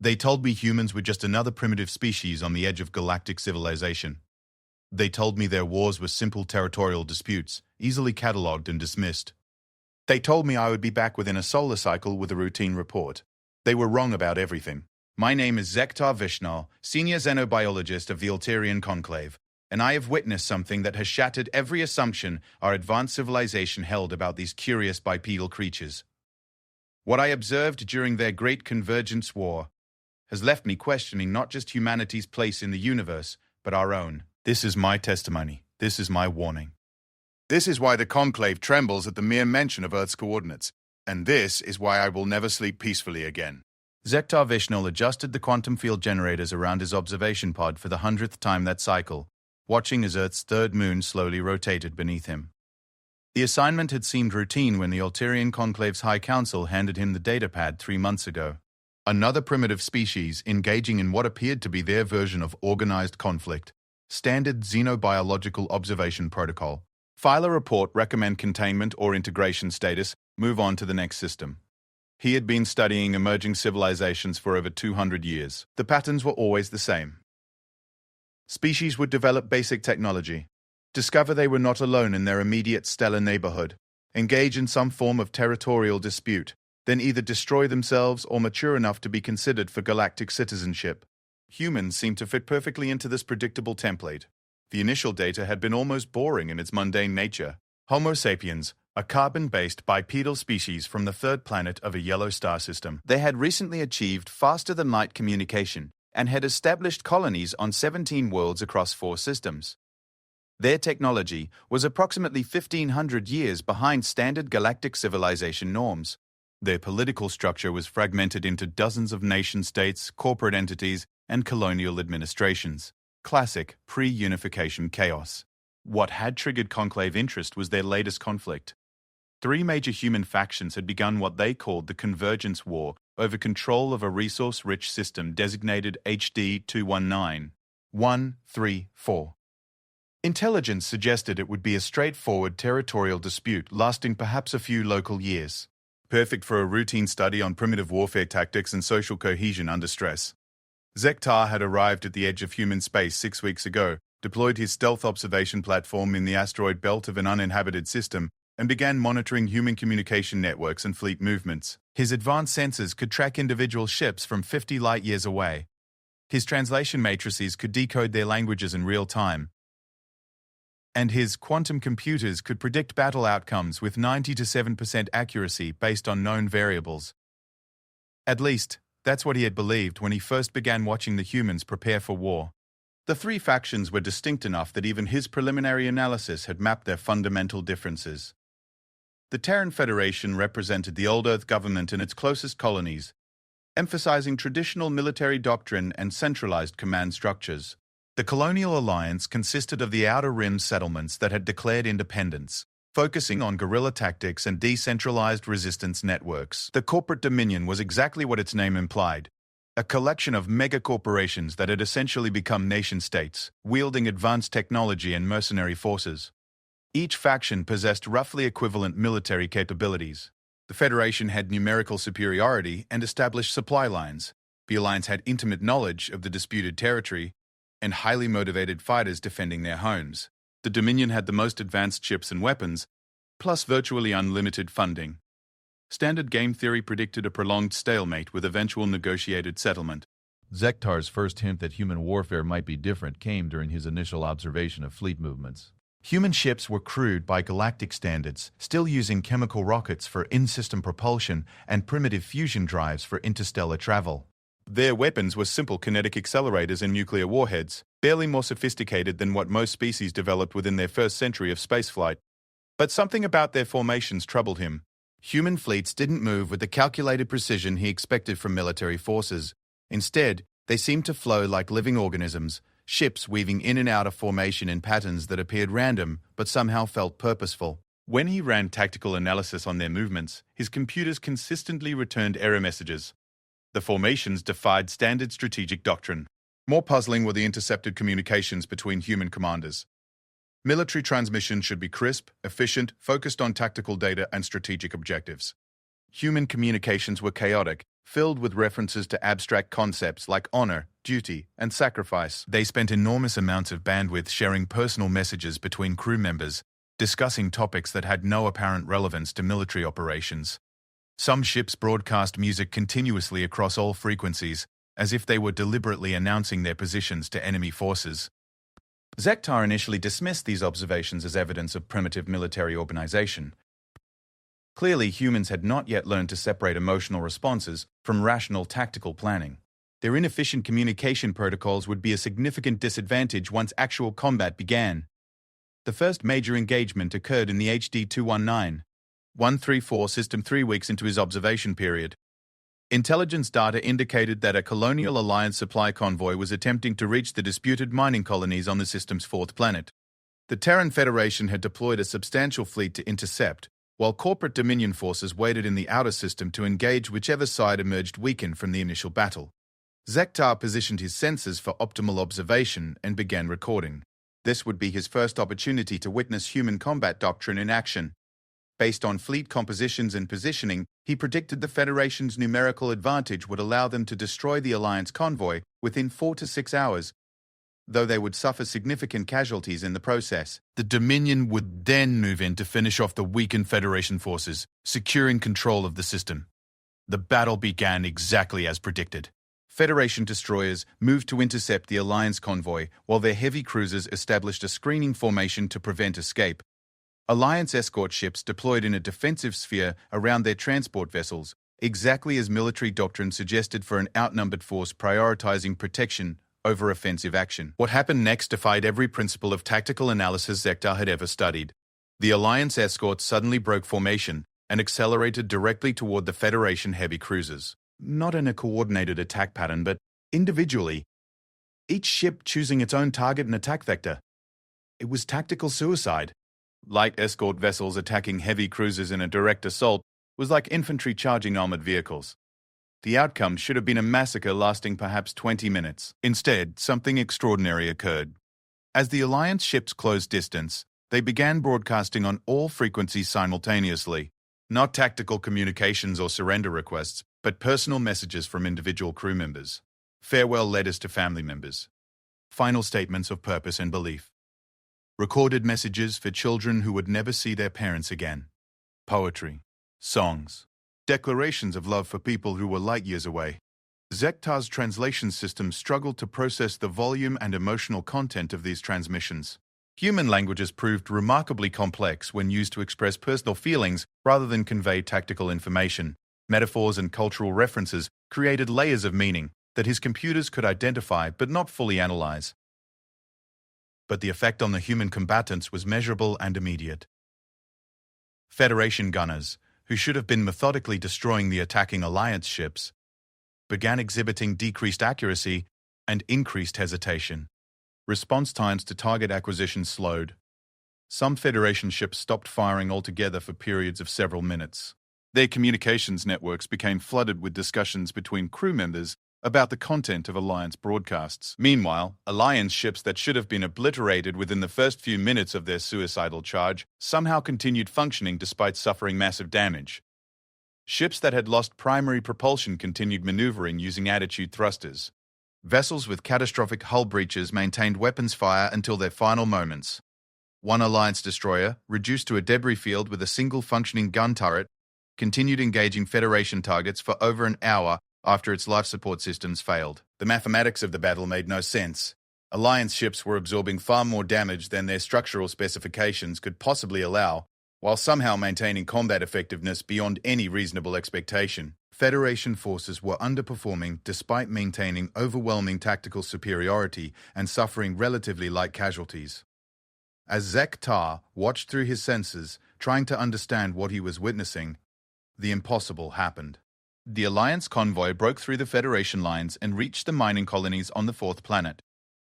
They told me humans were just another primitive species on the edge of galactic civilization. They told me their wars were simple territorial disputes, easily catalogued and dismissed. They told me I would be back within a solar cycle with a routine report. They were wrong about everything. My name is HFY, senior xenobiologist of the Alterian Conclave, and I have witnessed something that has shattered every assumption our advanced civilization held about these curious bipedal creatures. What I observed during their Great Convergence War has left me questioning not just humanity's place in the universe, but our own. This is my testimony. This is my warning. This is why the Conclave trembles at the mere mention of Earth's coordinates, and this is why I will never sleep peacefully again. HFY adjusted the quantum field generators around his observation pod for the 100th time that cycle, watching as Earth's third moon slowly rotated beneath him. The assignment had seemed routine when the Alterian Conclave's High Council handed him the datapad 3 months ago. Another primitive species engaging in what appeared to be their version of organized conflict. Standard xenobiological observation protocol. File a report, recommend containment or integration status, move on to the next system. He had been studying emerging civilizations for over 200 years. The patterns were always the same. Species would develop basic technology, discover they were not alone in their immediate stellar neighborhood, engage in some form of territorial dispute, then either destroy themselves or mature enough to be considered for galactic citizenship. Humans seemed to fit perfectly into this predictable template. The initial data had been almost boring in its mundane nature. Homo sapiens, a carbon-based bipedal species from the third planet of a yellow star system. They had recently achieved faster-than-light communication and had established colonies on 17 worlds across 4 systems. Their technology was approximately 1,500 years behind standard galactic civilization norms. Their political structure was fragmented into dozens of nation-states, corporate entities, and colonial administrations. Classic pre-unification chaos. What had triggered Conclave interest was their latest conflict. 3 major human factions had begun what they called the Convergence War over control of a resource-rich system designated HD 219-134. Intelligence suggested it would be a straightforward territorial dispute lasting perhaps a few local years, perfect for a routine study on primitive warfare tactics and social cohesion under stress. Zektar had arrived at the edge of human space 6 weeks ago, deployed his stealth observation platform in the asteroid belt of an uninhabited system, and began monitoring human communication networks and fleet movements. His advanced sensors could track individual ships from 50 light-years away. His translation matrices could decode their languages in real time. And his quantum computers could predict battle outcomes with 97% accuracy based on known variables. At least, that's what he had believed when he first began watching the humans prepare for war. The 3 factions were distinct enough that even his preliminary analysis had mapped their fundamental differences. The Terran Federation represented the old Earth government and its closest colonies, emphasizing traditional military doctrine and centralized command structures. The Colonial Alliance consisted of the Outer Rim settlements that had declared independence, focusing on guerrilla tactics and decentralized resistance networks. The corporate dominion was exactly what its name implied, a collection of mega-corporations that had essentially become nation-states, wielding advanced technology and mercenary forces. Each faction possessed roughly equivalent military capabilities. The Federation had numerical superiority and established supply lines. The Alliance had intimate knowledge of the disputed territory and highly motivated fighters defending their homes. The Dominion had the most advanced ships and weapons, plus virtually unlimited funding. Standard game theory predicted a prolonged stalemate with eventual negotiated settlement. Zektar's first hint that human warfare might be different came during his initial observation of fleet movements. Human ships were crewed by galactic standards, still using chemical rockets for in-system propulsion and primitive fusion drives for interstellar travel. Their weapons were simple kinetic accelerators and nuclear warheads, barely more sophisticated than what most species developed within their first century of spaceflight. But something about their formations troubled him. Human fleets didn't move with the calculated precision he expected from military forces. Instead, they seemed to flow like living organisms, ships weaving in and out of formation in patterns that appeared random but somehow felt purposeful. When he ran tactical analysis on their movements, his computers consistently returned error messages. The formations defied standard strategic doctrine. More puzzling were the intercepted communications between human commanders. Military transmission should be crisp, efficient, focused on tactical data and strategic objectives. Human communications were chaotic, filled with references to abstract concepts like honor, duty, and sacrifice. They spent enormous amounts of bandwidth sharing personal messages between crew members, discussing topics that had no apparent relevance to military operations. Some ships broadcast music continuously across all frequencies, as if they were deliberately announcing their positions to enemy forces. Zektar initially dismissed these observations as evidence of primitive military organization. Clearly, humans had not yet learned to separate emotional responses from rational tactical planning. Their inefficient communication protocols would be a significant disadvantage once actual combat began. The first major engagement occurred in the HD 219-134 system 3 weeks into his observation period. Intelligence data indicated that a Colonial Alliance supply convoy was attempting to reach the disputed mining colonies on the system's fourth planet. The Terran Federation had deployed a substantial fleet to intercept, while corporate Dominion forces waited in the outer system to engage whichever side emerged weakened from the initial battle. Zektar positioned his sensors for optimal observation and began recording. This would be his first opportunity to witness human combat doctrine in action. Based on fleet compositions and positioning, he predicted the Federation's numerical advantage would allow them to destroy the Alliance convoy within 4 to 6 hours, though they would suffer significant casualties in the process. The Dominion would then move in to finish off the weakened Federation forces, securing control of the system. The battle began exactly as predicted. Federation destroyers moved to intercept the Alliance convoy, while their heavy cruisers established a screening formation to prevent escape. Alliance escort ships deployed in a defensive sphere around their transport vessels, exactly as military doctrine suggested for an outnumbered force prioritizing protection over offensive action. What happened next defied every principle of tactical analysis Zektar had ever studied. The Alliance escorts suddenly broke formation and accelerated directly toward the Federation heavy cruisers. Not in a coordinated attack pattern, but individually, each ship choosing its own target and attack vector. It was tactical suicide. Light escort vessels attacking heavy cruisers in a direct assault was like infantry charging armored vehicles. The outcome should have been a massacre lasting perhaps 20 minutes. Instead, something extraordinary occurred. As the Alliance ships closed distance, they began broadcasting on all frequencies simultaneously. Not tactical communications or surrender requests, but personal messages from individual crew members. Farewell letters to family members. Final statements of purpose and belief. Recorded messages for children who would never see their parents again. Poetry. Songs. Declarations of love for people who were light years away. Zektar's translation system struggled to process the volume and emotional content of these transmissions. Human languages proved remarkably complex when used to express personal feelings rather than convey tactical information. Metaphors and cultural references created layers of meaning that his computers could identify but not fully analyze. But the effect on the human combatants was measurable and immediate. Federation gunners, who should have been methodically destroying the attacking Alliance ships, began exhibiting decreased accuracy and increased hesitation. Response times to target acquisition slowed. Some Federation ships stopped firing altogether for periods of several minutes. Their communications networks became flooded with discussions between crew members about the content of Alliance broadcasts. Meanwhile, Alliance ships that should have been obliterated within the first few minutes of their suicidal charge somehow continued functioning despite suffering massive damage. Ships that had lost primary propulsion continued maneuvering using attitude thrusters. Vessels with catastrophic hull breaches maintained weapons fire until their final moments. One Alliance destroyer, reduced to a debris field with a single functioning gun turret, continued engaging Federation targets for over an hour after its life support systems failed. The mathematics of the battle made no sense. Alliance ships were absorbing far more damage than their structural specifications could possibly allow, while somehow maintaining combat effectiveness beyond any reasonable expectation. Federation forces were underperforming despite maintaining overwhelming tactical superiority and suffering relatively light casualties. As Zektar watched through his sensors, trying to understand what he was witnessing, the impossible happened. The Alliance convoy broke through the Federation lines and reached the mining colonies on the fourth planet.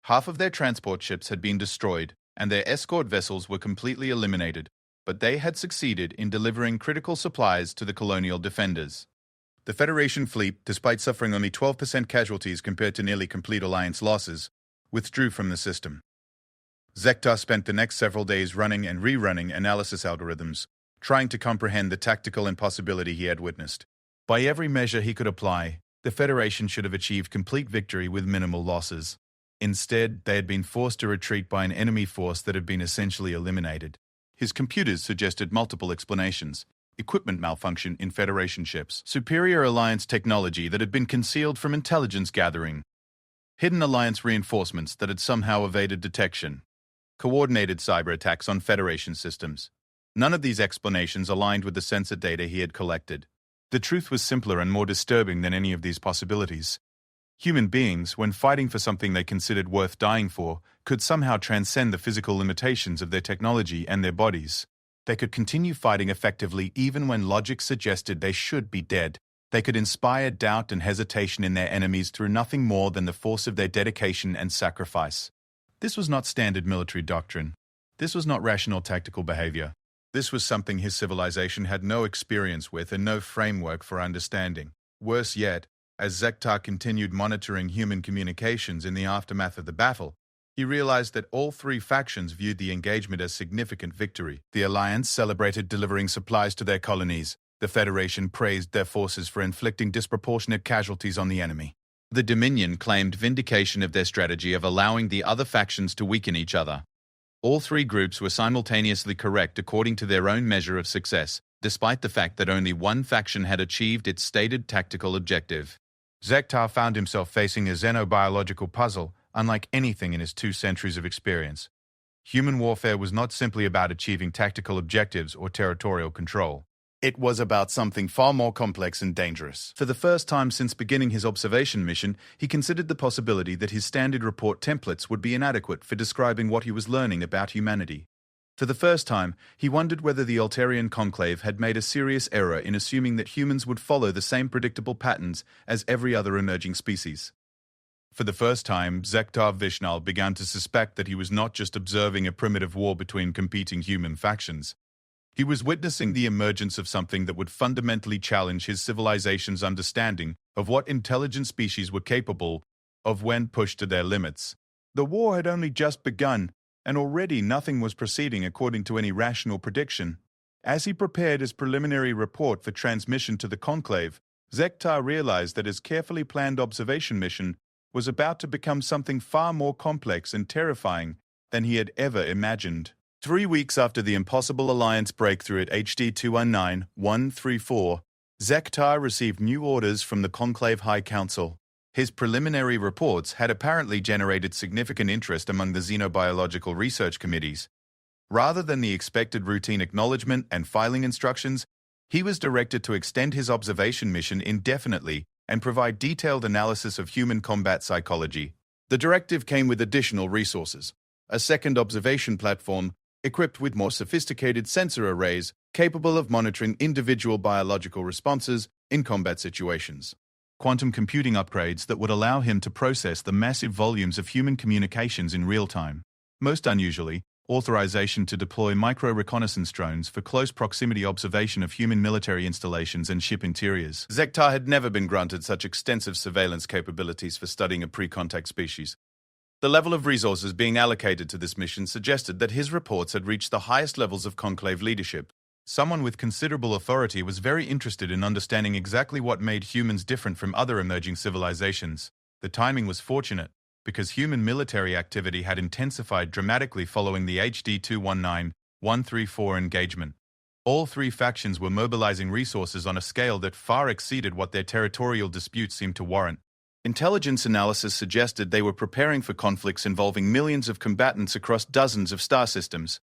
Half of their transport ships had been destroyed, and their escort vessels were completely eliminated, but they had succeeded in delivering critical supplies to the colonial defenders. The Federation fleet, despite suffering only 12% casualties compared to nearly complete Alliance losses, withdrew from the system. Zektar spent the next several days running and rerunning analysis algorithms, trying to comprehend the tactical impossibility he had witnessed. By every measure he could apply, the Federation should have achieved complete victory with minimal losses. Instead, they had been forced to retreat by an enemy force that had been essentially eliminated. His computers suggested multiple explanations: equipment malfunction in Federation ships, superior Alliance technology that had been concealed from intelligence gathering, hidden Alliance reinforcements that had somehow evaded detection, coordinated cyber attacks on Federation systems. None of these explanations aligned with the sensor data he had collected. The truth was simpler and more disturbing than any of these possibilities. Human beings, when fighting for something they considered worth dying for, could somehow transcend the physical limitations of their technology and their bodies. They could continue fighting effectively even when logic suggested they should be dead. They could inspire doubt and hesitation in their enemies through nothing more than the force of their dedication and sacrifice. This was not standard military doctrine. This was not rational tactical behavior. This was something his civilization had no experience with and no framework for understanding. Worse yet, as Zektar continued monitoring human communications in the aftermath of the battle, he realized that all three factions viewed the engagement as significant victory. The Alliance celebrated delivering supplies to their colonies. The Federation praised their forces for inflicting disproportionate casualties on the enemy. The Dominion claimed vindication of their strategy of allowing the other factions to weaken each other. All three groups were simultaneously correct according to their own measure of success, despite the fact that only one faction had achieved its stated tactical objective. Zektar found himself facing a xenobiological puzzle unlike anything in his 2 centuries of experience. Human warfare was not simply about achieving tactical objectives or territorial control. It was about something far more complex and dangerous. For the first time since beginning his observation mission, he considered the possibility that his standard report templates would be inadequate for describing what he was learning about humanity. For the first time, he wondered whether the Altarian Conclave had made a serious error in assuming that humans would follow the same predictable patterns as every other emerging species. For the first time, Zektar Vishnal began to suspect that he was not just observing a primitive war between competing human factions. He was witnessing the emergence of something that would fundamentally challenge his civilization's understanding of what intelligent species were capable of when pushed to their limits. The war had only just begun, and already nothing was proceeding according to any rational prediction. As he prepared his preliminary report for transmission to the Conclave, Zektar realized that his carefully planned observation mission was about to become something far more complex and terrifying than he had ever imagined. 3 weeks after the impossible Alliance breakthrough at HD 219-134, Zektar received new orders from the Conclave High Council. His preliminary reports had apparently generated significant interest among the xenobiological research committees. Rather than the expected routine acknowledgement and filing instructions, he was directed to extend his observation mission indefinitely and provide detailed analysis of human combat psychology. The directive came with additional resources: a second observation platform equipped with more sophisticated sensor arrays capable of monitoring individual biological responses in combat situations, quantum computing upgrades that would allow him to process the massive volumes of human communications in real time. Most unusually, authorization to deploy micro-reconnaissance drones for close proximity observation of human military installations and ship interiors. Zektar had never been granted such extensive surveillance capabilities for studying a pre-contact species. The level of resources being allocated to this mission suggested that his reports had reached the highest levels of Conclave leadership. Someone with considerable authority was very interested in understanding exactly what made humans different from other emerging civilizations. The timing was fortunate, because human military activity had intensified dramatically following the HD 219-134 engagement. All three factions were mobilizing resources on a scale that far exceeded what their territorial disputes seemed to warrant. Intelligence analysis suggested they were preparing for conflicts involving millions of combatants across dozens of star systems.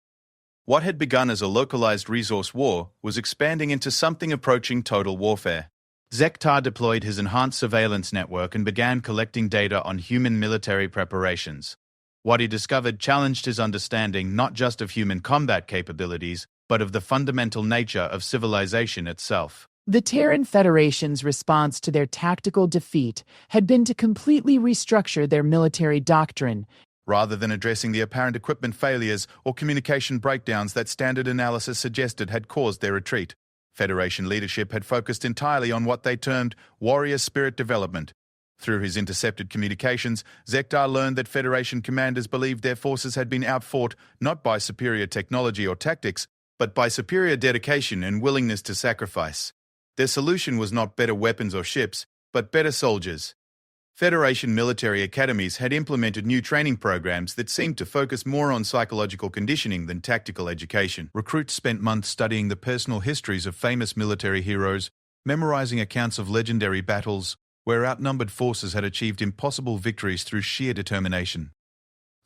What had begun as a localized resource war was expanding into something approaching total warfare. Zektar deployed his enhanced surveillance network and began collecting data on human military preparations. What he discovered challenged his understanding not just of human combat capabilities, but of the fundamental nature of civilization itself. The Terran Federation's response to their tactical defeat had been to completely restructure their military doctrine. Rather than addressing the apparent equipment failures or communication breakdowns that standard analysis suggested had caused their retreat, Federation leadership had focused entirely on what they termed warrior spirit development. Through his intercepted communications, Zektar learned that Federation commanders believed their forces had been outfought not by superior technology or tactics, but by superior dedication and willingness to sacrifice. Their solution was not better weapons or ships, but better soldiers. Federation military academies had implemented new training programs that seemed to focus more on psychological conditioning than tactical education. Recruits spent months studying the personal histories of famous military heroes, memorizing accounts of legendary battles where outnumbered forces had achieved impossible victories through sheer determination.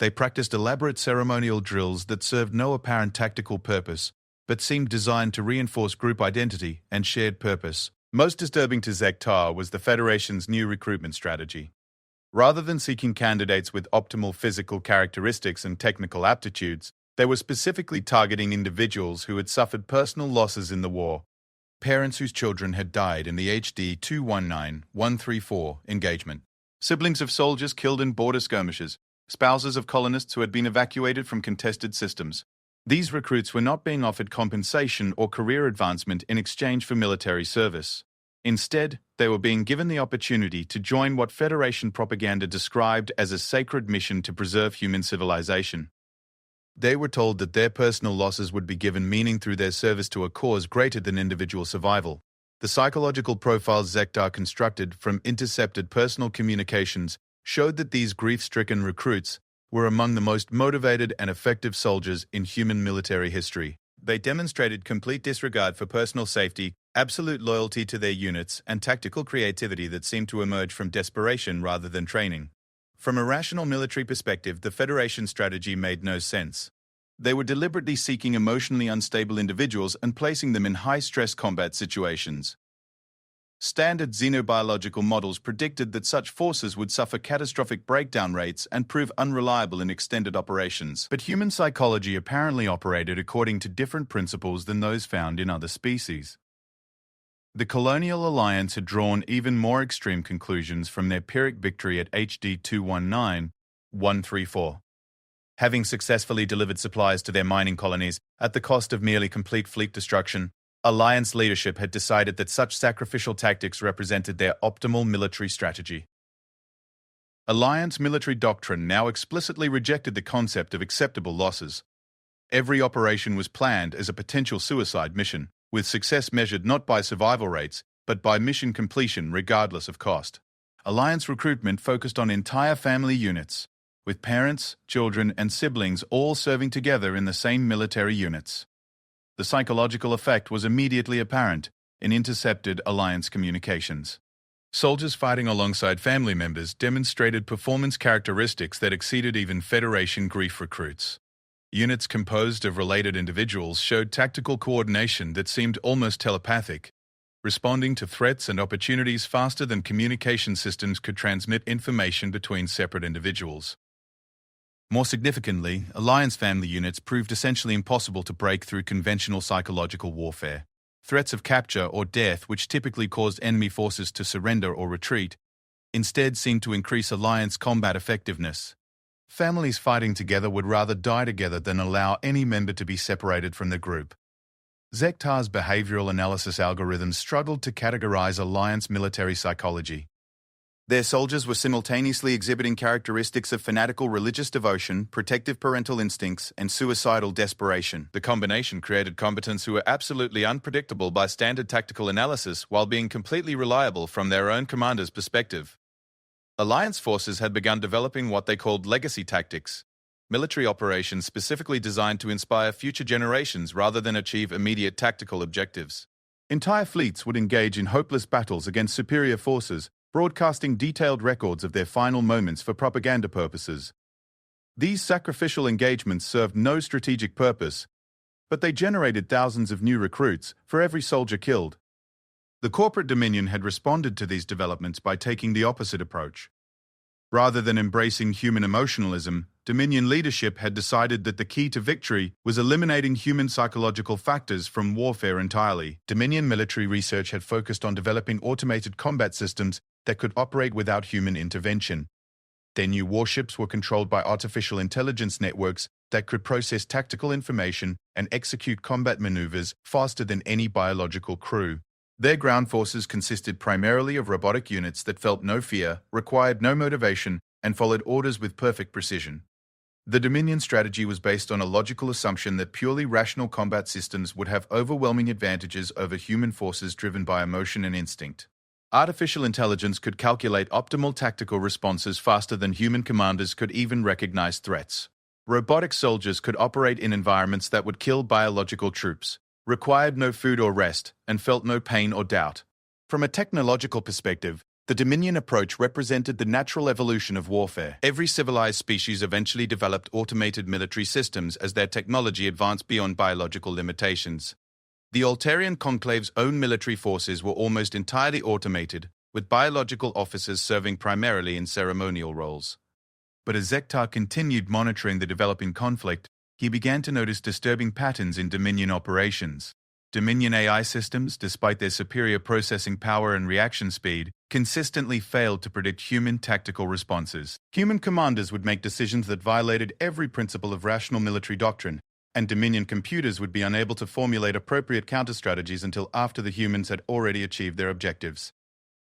They practiced elaborate ceremonial drills that served no apparent tactical purpose, but seemed designed to reinforce group identity and shared purpose. Most disturbing to Zektar was the Federation's new recruitment strategy. Rather than seeking candidates with optimal physical characteristics and technical aptitudes, they were specifically targeting individuals who had suffered personal losses in the war. Parents whose children had died in the HD 219-134 engagement. Siblings of soldiers killed in border skirmishes. Spouses of colonists who had been evacuated from contested systems. These recruits were not being offered compensation or career advancement in exchange for military service. Instead, they were being given the opportunity to join what Federation propaganda described as a sacred mission to preserve human civilization. They were told that their personal losses would be given meaning through their service to a cause greater than individual survival. The psychological profiles Zektar constructed from intercepted personal communications showed that these grief-stricken recruits were among the most motivated and effective soldiers in human military history. They demonstrated complete disregard for personal safety, absolute loyalty to their units, and tactical creativity that seemed to emerge from desperation rather than training. From a rational military perspective, the Federation strategy made no sense. They were deliberately seeking emotionally unstable individuals and placing them in high-stress combat situations. Standard xenobiological models predicted that such forces would suffer catastrophic breakdown rates and prove unreliable in extended operations. But human psychology apparently operated according to different principles than those found in other species. The Colonial Alliance had drawn even more extreme conclusions from their Pyrrhic victory at HD 219-134. Having successfully delivered supplies to their mining colonies at the cost of merely complete fleet destruction, Alliance leadership had decided that such sacrificial tactics represented their optimal military strategy. Alliance military doctrine now explicitly rejected the concept of acceptable losses. Every operation was planned as a potential suicide mission, with success measured not by survival rates, but by mission completion regardless of cost. Alliance recruitment focused on entire family units, with parents, children, and siblings all serving together in the same military units. The psychological effect was immediately apparent in intercepted Alliance communications. Soldiers fighting alongside family members demonstrated performance characteristics that exceeded even Federation grief recruits. Units composed of related individuals showed tactical coordination that seemed almost telepathic, responding to threats and opportunities faster than communication systems could transmit information between separate individuals. More significantly, Alliance family units proved essentially impossible to break through conventional psychological warfare. Threats of capture or death, which typically caused enemy forces to surrender or retreat, instead seemed to increase Alliance combat effectiveness. Families fighting together would rather die together than allow any member to be separated from the group. Zektar's behavioral analysis algorithms struggled to categorize Alliance military psychology. Their soldiers were simultaneously exhibiting characteristics of fanatical religious devotion, protective parental instincts, and suicidal desperation. The combination created combatants who were absolutely unpredictable by standard tactical analysis while being completely reliable from their own commander's perspective. Alliance forces had begun developing what they called legacy tactics, military operations specifically designed to inspire future generations rather than achieve immediate tactical objectives. Entire fleets would engage in hopeless battles against superior forces, broadcasting detailed records of their final moments for propaganda purposes. These sacrificial engagements served no strategic purpose, but they generated thousands of new recruits for every soldier killed. The corporate Dominion had responded to these developments by taking the opposite approach. Rather than embracing human emotionalism, Dominion leadership had decided that the key to victory was eliminating human psychological factors from warfare entirely. Dominion military research had focused on developing automated combat systems that could operate without human intervention. Their new warships were controlled by artificial intelligence networks that could process tactical information and execute combat maneuvers faster than any biological crew. Their ground forces consisted primarily of robotic units that felt no fear, required no motivation, and followed orders with perfect precision. The Dominion strategy was based on a logical assumption that purely rational combat systems would have overwhelming advantages over human forces driven by emotion and instinct. Artificial intelligence could calculate optimal tactical responses faster than human commanders could even recognize threats. Robotic soldiers could operate in environments that would kill biological troops, required no food or rest, and felt no pain or doubt. From a technological perspective, the Dominion approach represented the natural evolution of warfare. Every civilized species eventually developed automated military systems as their technology advanced beyond biological limitations. The Altarian Conclave's own military forces were almost entirely automated, with biological officers serving primarily in ceremonial roles. But as Zektar continued monitoring the developing conflict, he began to notice disturbing patterns in Dominion operations. Dominion AI systems, despite their superior processing power and reaction speed, consistently failed to predict human tactical responses. Human commanders would make decisions that violated every principle of rational military doctrine, and Dominion computers would be unable to formulate appropriate counter-strategies until after the humans had already achieved their objectives.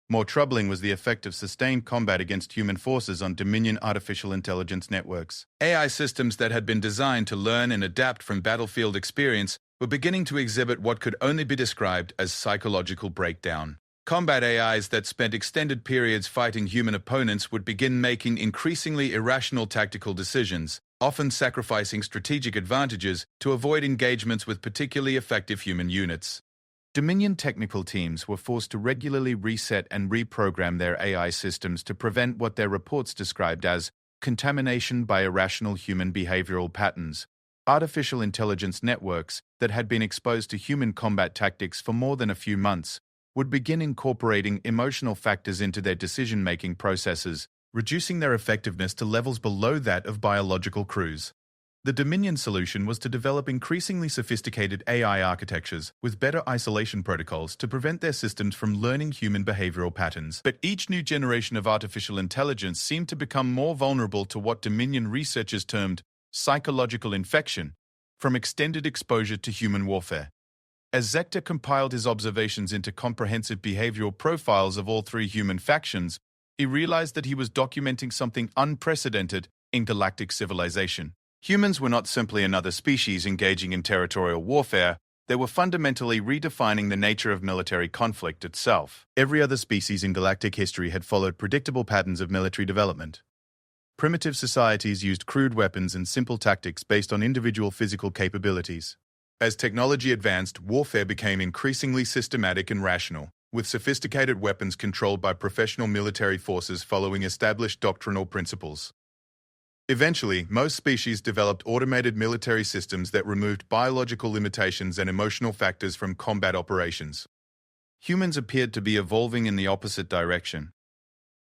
More troubling was the effect of sustained combat against human forces on Dominion artificial intelligence networks. AI systems that had been designed to learn and adapt from battlefield experience were beginning to exhibit what could only be described as psychological breakdown. Combat AIs that spent extended periods fighting human opponents would begin making increasingly irrational tactical decisions, often sacrificing strategic advantages to avoid engagements with particularly effective human units. Dominion technical teams were forced to regularly reset and reprogram their AI systems to prevent what their reports described as contamination by irrational human behavioral patterns. Artificial intelligence networks that had been exposed to human combat tactics for more than a few months would begin incorporating emotional factors into their decision-making processes, reducing their effectiveness to levels below that of biological crews. The Dominion solution was to develop increasingly sophisticated AI architectures with better isolation protocols to prevent their systems from learning human behavioral patterns. But each new generation of artificial intelligence seemed to become more vulnerable to what Dominion researchers termed psychological infection from extended exposure to human warfare. As Zektar compiled his observations into comprehensive behavioral profiles of all three human factions, he realized that he was documenting something unprecedented in galactic civilization. Humans were not simply another species engaging in territorial warfare, they were fundamentally redefining the nature of military conflict itself. Every other species in galactic history had followed predictable patterns of military development. Primitive societies used crude weapons and simple tactics based on individual physical capabilities. As technology advanced, warfare became increasingly systematic and rational, with sophisticated weapons controlled by professional military forces following established doctrinal principles. Eventually, most species developed automated military systems that removed biological limitations and emotional factors from combat operations. Humans appeared to be evolving in the opposite direction.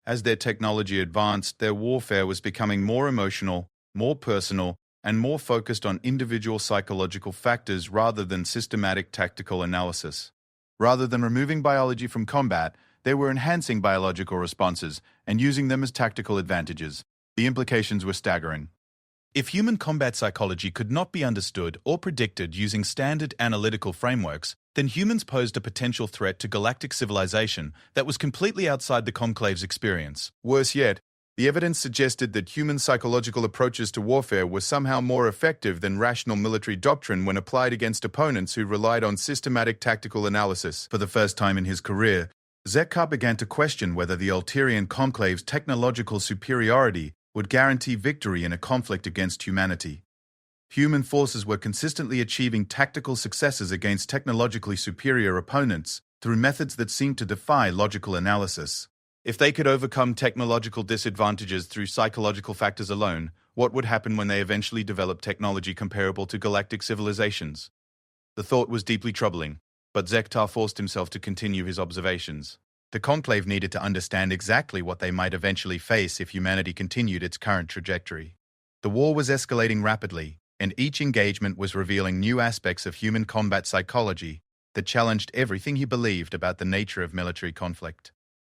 As their technology advanced, their warfare was becoming more emotional, more personal, and more focused on individual psychological factors rather than systematic tactical analysis. Rather than removing biology from combat, they were enhancing biological responses and using them as tactical advantages. The implications were staggering. If human combat psychology could not be understood or predicted using standard analytical frameworks, then humans posed a potential threat to galactic civilization that was completely outside the Conclave's experience. Worse yet, the evidence suggested that human psychological approaches to warfare were somehow more effective than rational military doctrine when applied against opponents who relied on systematic tactical analysis. For the first time in his career, Zektar began to question whether the Altarian Conclave's technological superiority would guarantee victory in a conflict against humanity. Human forces were consistently achieving tactical successes against technologically superior opponents through methods that seemed to defy logical analysis. If they could overcome technological disadvantages through psychological factors alone, what would happen when they eventually developed technology comparable to galactic civilizations? The thought was deeply troubling, but Zektar forced himself to continue his observations. The Conclave needed to understand exactly what they might eventually face if humanity continued its current trajectory. The war was escalating rapidly, and each engagement was revealing new aspects of human combat psychology that challenged everything he believed about the nature of military conflict.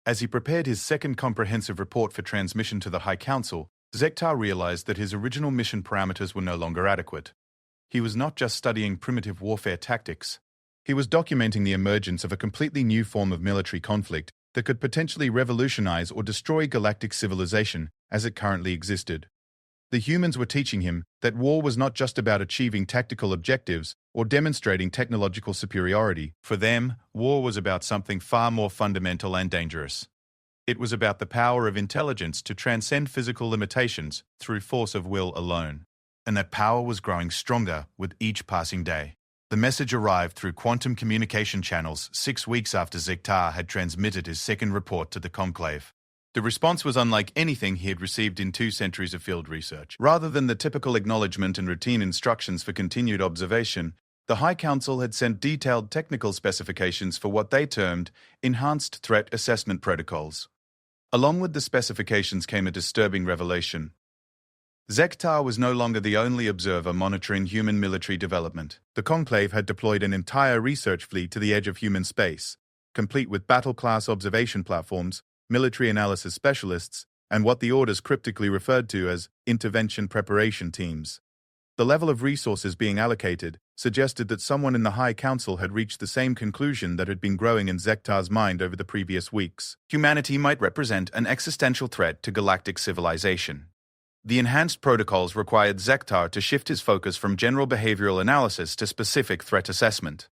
As he prepared his second comprehensive report for transmission to the High Council, Zektar realized that his original mission parameters were no longer adequate. He was not just studying primitive warfare tactics. He was documenting the emergence of a completely new form of military conflict that could potentially revolutionize or destroy galactic civilization as it currently existed. The humans were teaching him that war was not just about achieving tactical objectives or demonstrating technological superiority. For them, war was about something far more fundamental and dangerous. It was about the power of intelligence to transcend physical limitations through force of will alone. And that power was growing stronger with each passing day. The message arrived through quantum communication channels 6 weeks after Zektar had transmitted his second report to the conclave. The response was unlike anything he had received in 2 centuries of field research. Rather than the typical acknowledgement and routine instructions for continued observation, the High Council had sent detailed technical specifications for what they termed enhanced threat assessment protocols. Along with the specifications came a disturbing revelation. Zektar was no longer the only observer monitoring human military development. The conclave had deployed an entire research fleet to the edge of human space, complete with battle-class observation platforms, military analysis specialists, and what the orders cryptically referred to as intervention preparation teams. The level of resources being allocated suggested that someone in the High Council had reached the same conclusion that had been growing in Zektar's mind over the previous weeks. Humanity might represent an existential threat to galactic civilization. The enhanced protocols required Zektar to shift his focus from general behavioral analysis to specific threat assessment.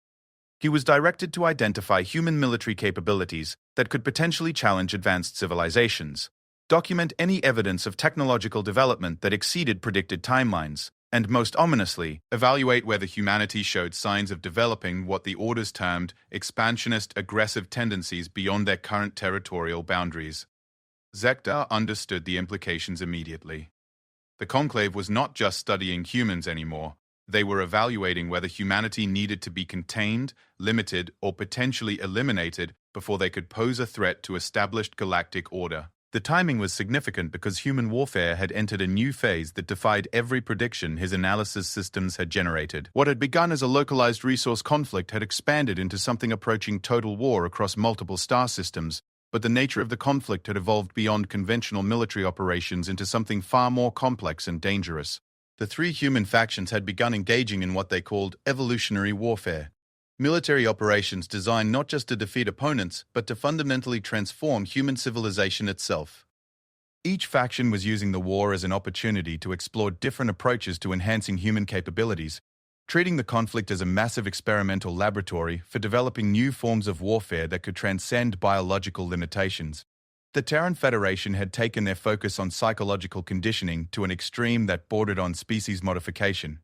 He was directed to identify human military capabilities that could potentially challenge advanced civilizations, document any evidence of technological development that exceeded predicted timelines, and most ominously, evaluate whether humanity showed signs of developing what the orders termed expansionist aggressive tendencies beyond their current territorial boundaries. Zektar understood the implications immediately. The conclave was not just studying humans anymore. They were evaluating whether humanity needed to be contained, limited, or potentially eliminated before they could pose a threat to established galactic order. The timing was significant because human warfare had entered a new phase that defied every prediction his analysis systems had generated. What had begun as a localized resource conflict had expanded into something approaching total war across multiple star systems, but the nature of the conflict had evolved beyond conventional military operations into something far more complex and dangerous. The 3 human factions had begun engaging in what they called evolutionary warfare. Military operations designed not just to defeat opponents, but to fundamentally transform human civilization itself. Each faction was using the war as an opportunity to explore different approaches to enhancing human capabilities, treating the conflict as a massive experimental laboratory for developing new forms of warfare that could transcend biological limitations. The Terran Federation had taken their focus on psychological conditioning to an extreme that bordered on species modification.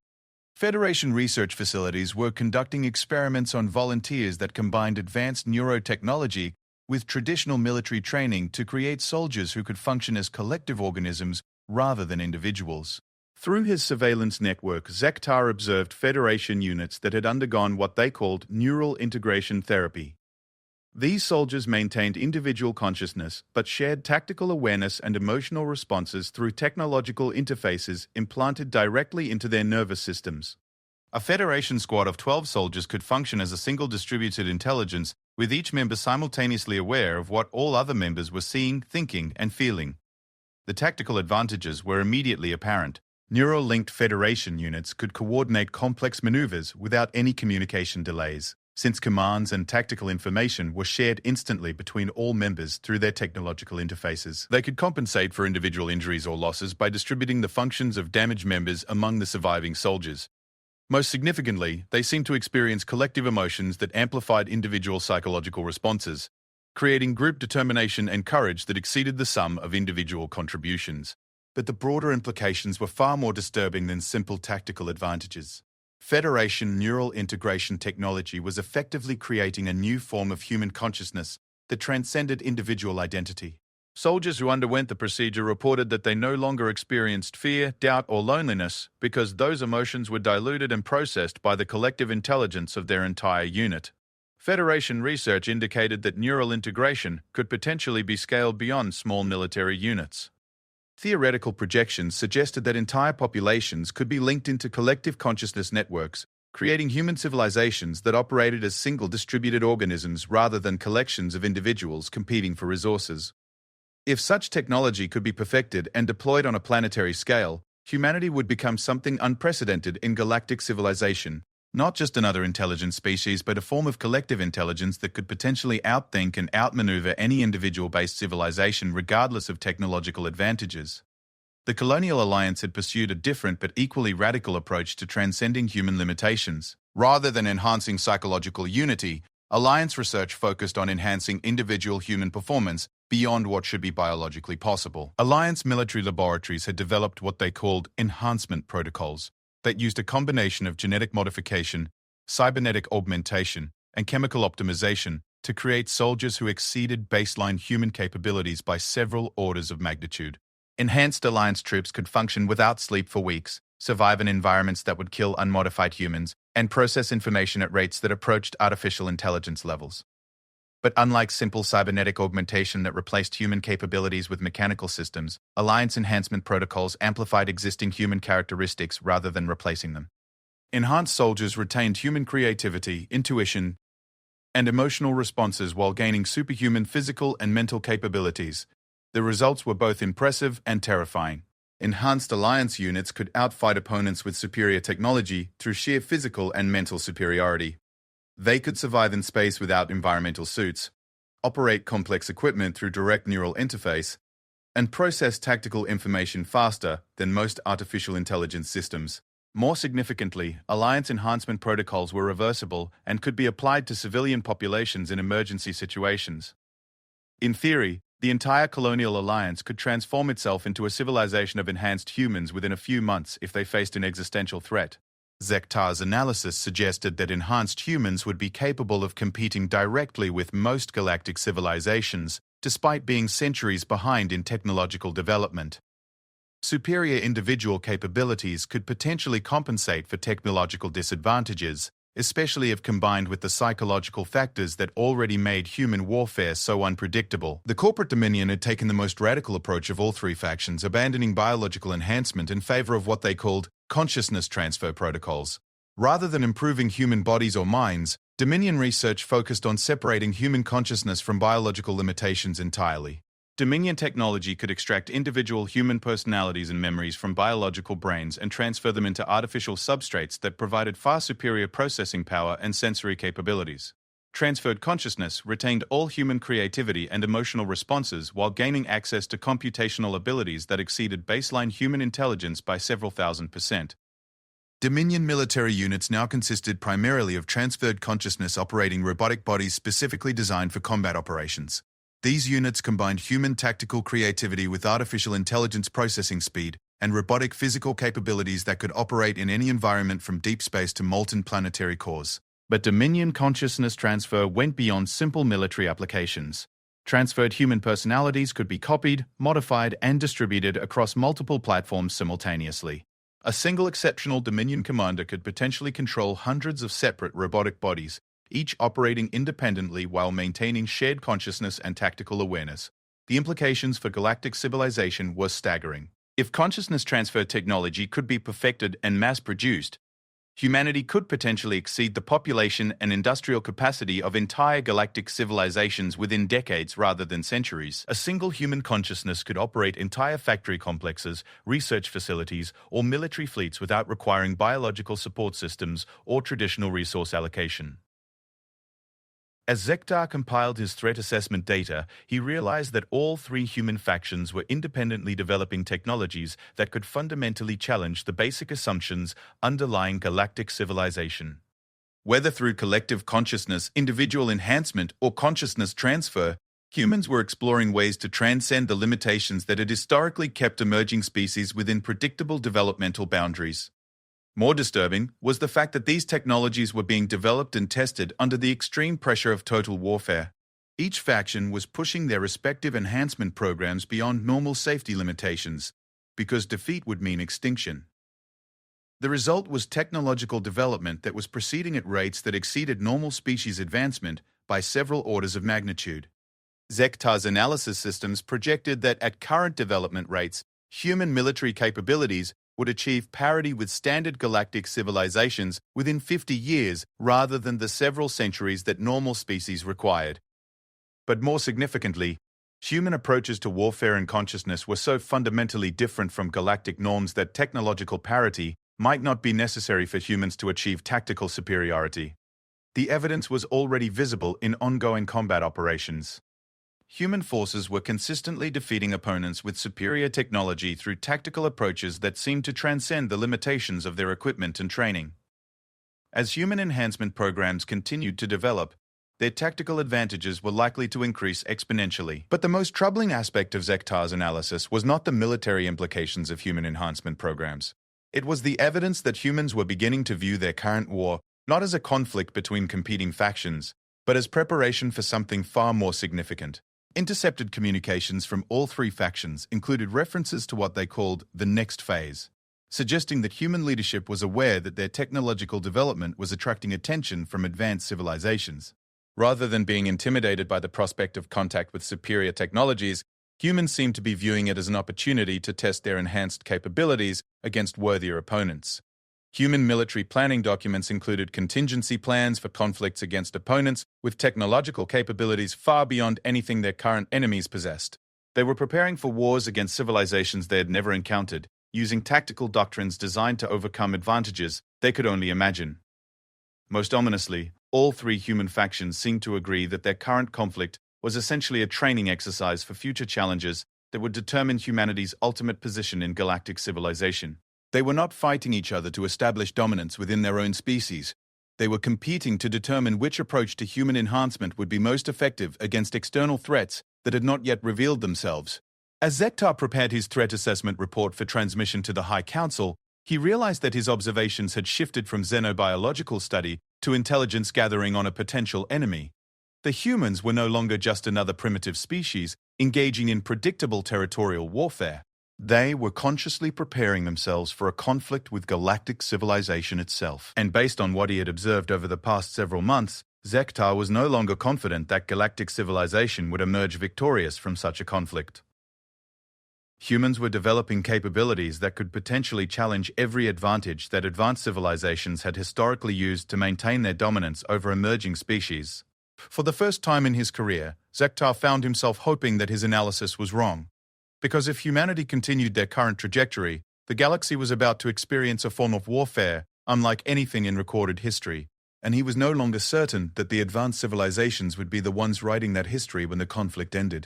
Federation research facilities were conducting experiments on volunteers that combined advanced neurotechnology with traditional military training to create soldiers who could function as collective organisms rather than individuals. Through his surveillance network, Zektar observed Federation units that had undergone what they called neural integration therapy. These soldiers maintained individual consciousness but shared tactical awareness and emotional responses through technological interfaces implanted directly into their nervous systems. A Federation squad of 12 soldiers could function as a single distributed intelligence, with each member simultaneously aware of what all other members were seeing, thinking, and feeling. The tactical advantages were immediately apparent. Neural-linked Federation units could coordinate complex maneuvers without any communication delays, since commands and tactical information were shared instantly between all members through their technological interfaces. They could compensate for individual injuries or losses by distributing the functions of damaged members among the surviving soldiers. Most significantly, they seemed to experience collective emotions that amplified individual psychological responses, creating group determination and courage that exceeded the sum of individual contributions. But the broader implications were far more disturbing than simple tactical advantages. Federation neural integration technology was effectively creating a new form of human consciousness that transcended individual identity. Soldiers who underwent the procedure reported that they no longer experienced fear, doubt, or loneliness because those emotions were diluted and processed by the collective intelligence of their entire unit. Federation research indicated that neural integration could potentially be scaled beyond small military units. Theoretical projections suggested that entire populations could be linked into collective consciousness networks, creating human civilizations that operated as single distributed organisms rather than collections of individuals competing for resources. If such technology could be perfected and deployed on a planetary scale, humanity would become something unprecedented in galactic civilization, not just another intelligent species, but a form of collective intelligence that could potentially outthink and outmaneuver any individual-based civilization regardless of technological advantages. The Colonial Alliance had pursued a different but equally radical approach to transcending human limitations. Rather than enhancing psychological unity, Alliance research focused on enhancing individual human performance beyond what should be biologically possible. Alliance military laboratories had developed what they called enhancement protocols that used a combination of genetic modification, cybernetic augmentation, and chemical optimization to create soldiers who exceeded baseline human capabilities by several orders of magnitude. Enhanced Alliance troops could function without sleep for weeks, survive in environments that would kill unmodified humans, and process information at rates that approached artificial intelligence levels. But unlike simple cybernetic augmentation that replaced human capabilities with mechanical systems, Alliance enhancement protocols amplified existing human characteristics rather than replacing them. Enhanced soldiers retained human creativity, intuition, and emotional responses while gaining superhuman physical and mental capabilities. The results were both impressive and terrifying. Enhanced Alliance units could outfight opponents with superior technology through sheer physical and mental superiority. They could survive in space without environmental suits, operate complex equipment through direct neural interface, and process tactical information faster than most artificial intelligence systems. More significantly, Alliance enhancement protocols were reversible and could be applied to civilian populations in emergency situations. In theory, the entire Colonial Alliance could transform itself into a civilization of enhanced humans within a few months if they faced an existential threat. Zektar's analysis suggested that enhanced humans would be capable of competing directly with most galactic civilizations, despite being centuries behind in technological development. Superior individual capabilities could potentially compensate for technological disadvantages, especially if combined with the psychological factors that already made human warfare so unpredictable. The corporate Dominion had taken the most radical approach of all three factions, abandoning biological enhancement in favor of what they called consciousness transfer protocols. Rather than improving human bodies or minds, Dominion research focused on separating human consciousness from biological limitations entirely. Dominion technology could extract individual human personalities and memories from biological brains and transfer them into artificial substrates that provided far superior processing power and sensory capabilities. Transferred consciousness retained all human creativity and emotional responses while gaining access to computational abilities that exceeded baseline human intelligence by several thousand%. Dominion military units now consisted primarily of transferred consciousness operating robotic bodies specifically designed for combat operations. These units combined human tactical creativity with artificial intelligence processing speed and robotic physical capabilities that could operate in any environment from deep space to molten planetary cores. But Dominion consciousness transfer went beyond simple military applications. Transferred human personalities could be copied, modified, and distributed across multiple platforms simultaneously. A single exceptional Dominion commander could potentially control hundreds of separate robotic bodies, each operating independently while maintaining shared consciousness and tactical awareness. The implications for galactic civilization were staggering. If consciousness transfer technology could be perfected and mass-produced, humanity could potentially exceed the population and industrial capacity of entire galactic civilizations within decades rather than centuries. A single human consciousness could operate entire factory complexes, research facilities, or military fleets without requiring biological support systems or traditional resource allocation. As Zektar compiled his threat assessment data, he realized that all three human factions were independently developing technologies that could fundamentally challenge the basic assumptions underlying galactic civilization. Whether through collective consciousness, individual enhancement, or consciousness transfer, humans were exploring ways to transcend the limitations that had historically kept emerging species within predictable developmental boundaries. More disturbing was the fact that these technologies were being developed and tested under the extreme pressure of total warfare. Each faction was pushing their respective enhancement programs beyond normal safety limitations, because defeat would mean extinction. The result was technological development that was proceeding at rates that exceeded normal species advancement by several orders of magnitude. Zektar's analysis systems projected that at current development rates, human military capabilities would achieve parity with standard galactic civilizations within 50 years rather than the several centuries that normal species required. But more significantly, human approaches to warfare and consciousness were so fundamentally different from galactic norms that technological parity might not be necessary for humans to achieve tactical superiority. The evidence was already visible in ongoing combat operations. human forces were consistently defeating opponents with superior technology through tactical approaches that seemed to transcend the limitations of their equipment and training. As human enhancement programs continued to develop, their tactical advantages were likely to increase exponentially. But the most troubling aspect of Zektar's analysis was not the military implications of human enhancement programs. It was the evidence that humans were beginning to view their current war not as a conflict between competing factions, but as preparation for something far more significant. Intercepted communications from all three factions included references to what they called the next phase, suggesting that human leadership was aware that their technological development was attracting attention from advanced civilizations. Rather than being intimidated by the prospect of contact with superior technologies, humans seemed to be viewing it as an opportunity to test their enhanced capabilities against worthier opponents. Human military planning documents included contingency plans for conflicts against opponents with technological capabilities far beyond anything their current enemies possessed. They were preparing for wars against civilizations they had never encountered, using tactical doctrines designed to overcome advantages they could only imagine. Most ominously, all three human factions seemed to agree that their current conflict was essentially a training exercise for future challenges that would determine humanity's ultimate position in galactic civilization. They were not fighting each other to establish dominance within their own species. They were competing to determine which approach to human enhancement would be most effective against external threats that had not yet revealed themselves. As Zektar prepared his threat assessment report for transmission to the High Council, he realized that his observations had shifted from xenobiological study to intelligence gathering on a potential enemy. The humans were no longer just another primitive species engaging in predictable territorial warfare. They were consciously preparing themselves for a conflict with galactic civilization itself. And based on what he had observed over the past several months, Zektar was no longer confident that galactic civilization would emerge victorious from such a conflict. Humans were developing capabilities that could potentially challenge every advantage that advanced civilizations had historically used to maintain their dominance over emerging species. For the first time in his career, Zektar found himself hoping that his analysis was wrong. Because if humanity continued their current trajectory, the galaxy was about to experience a form of warfare unlike anything in recorded history, and he was no longer certain that the advanced civilizations would be the ones writing that history when the conflict ended.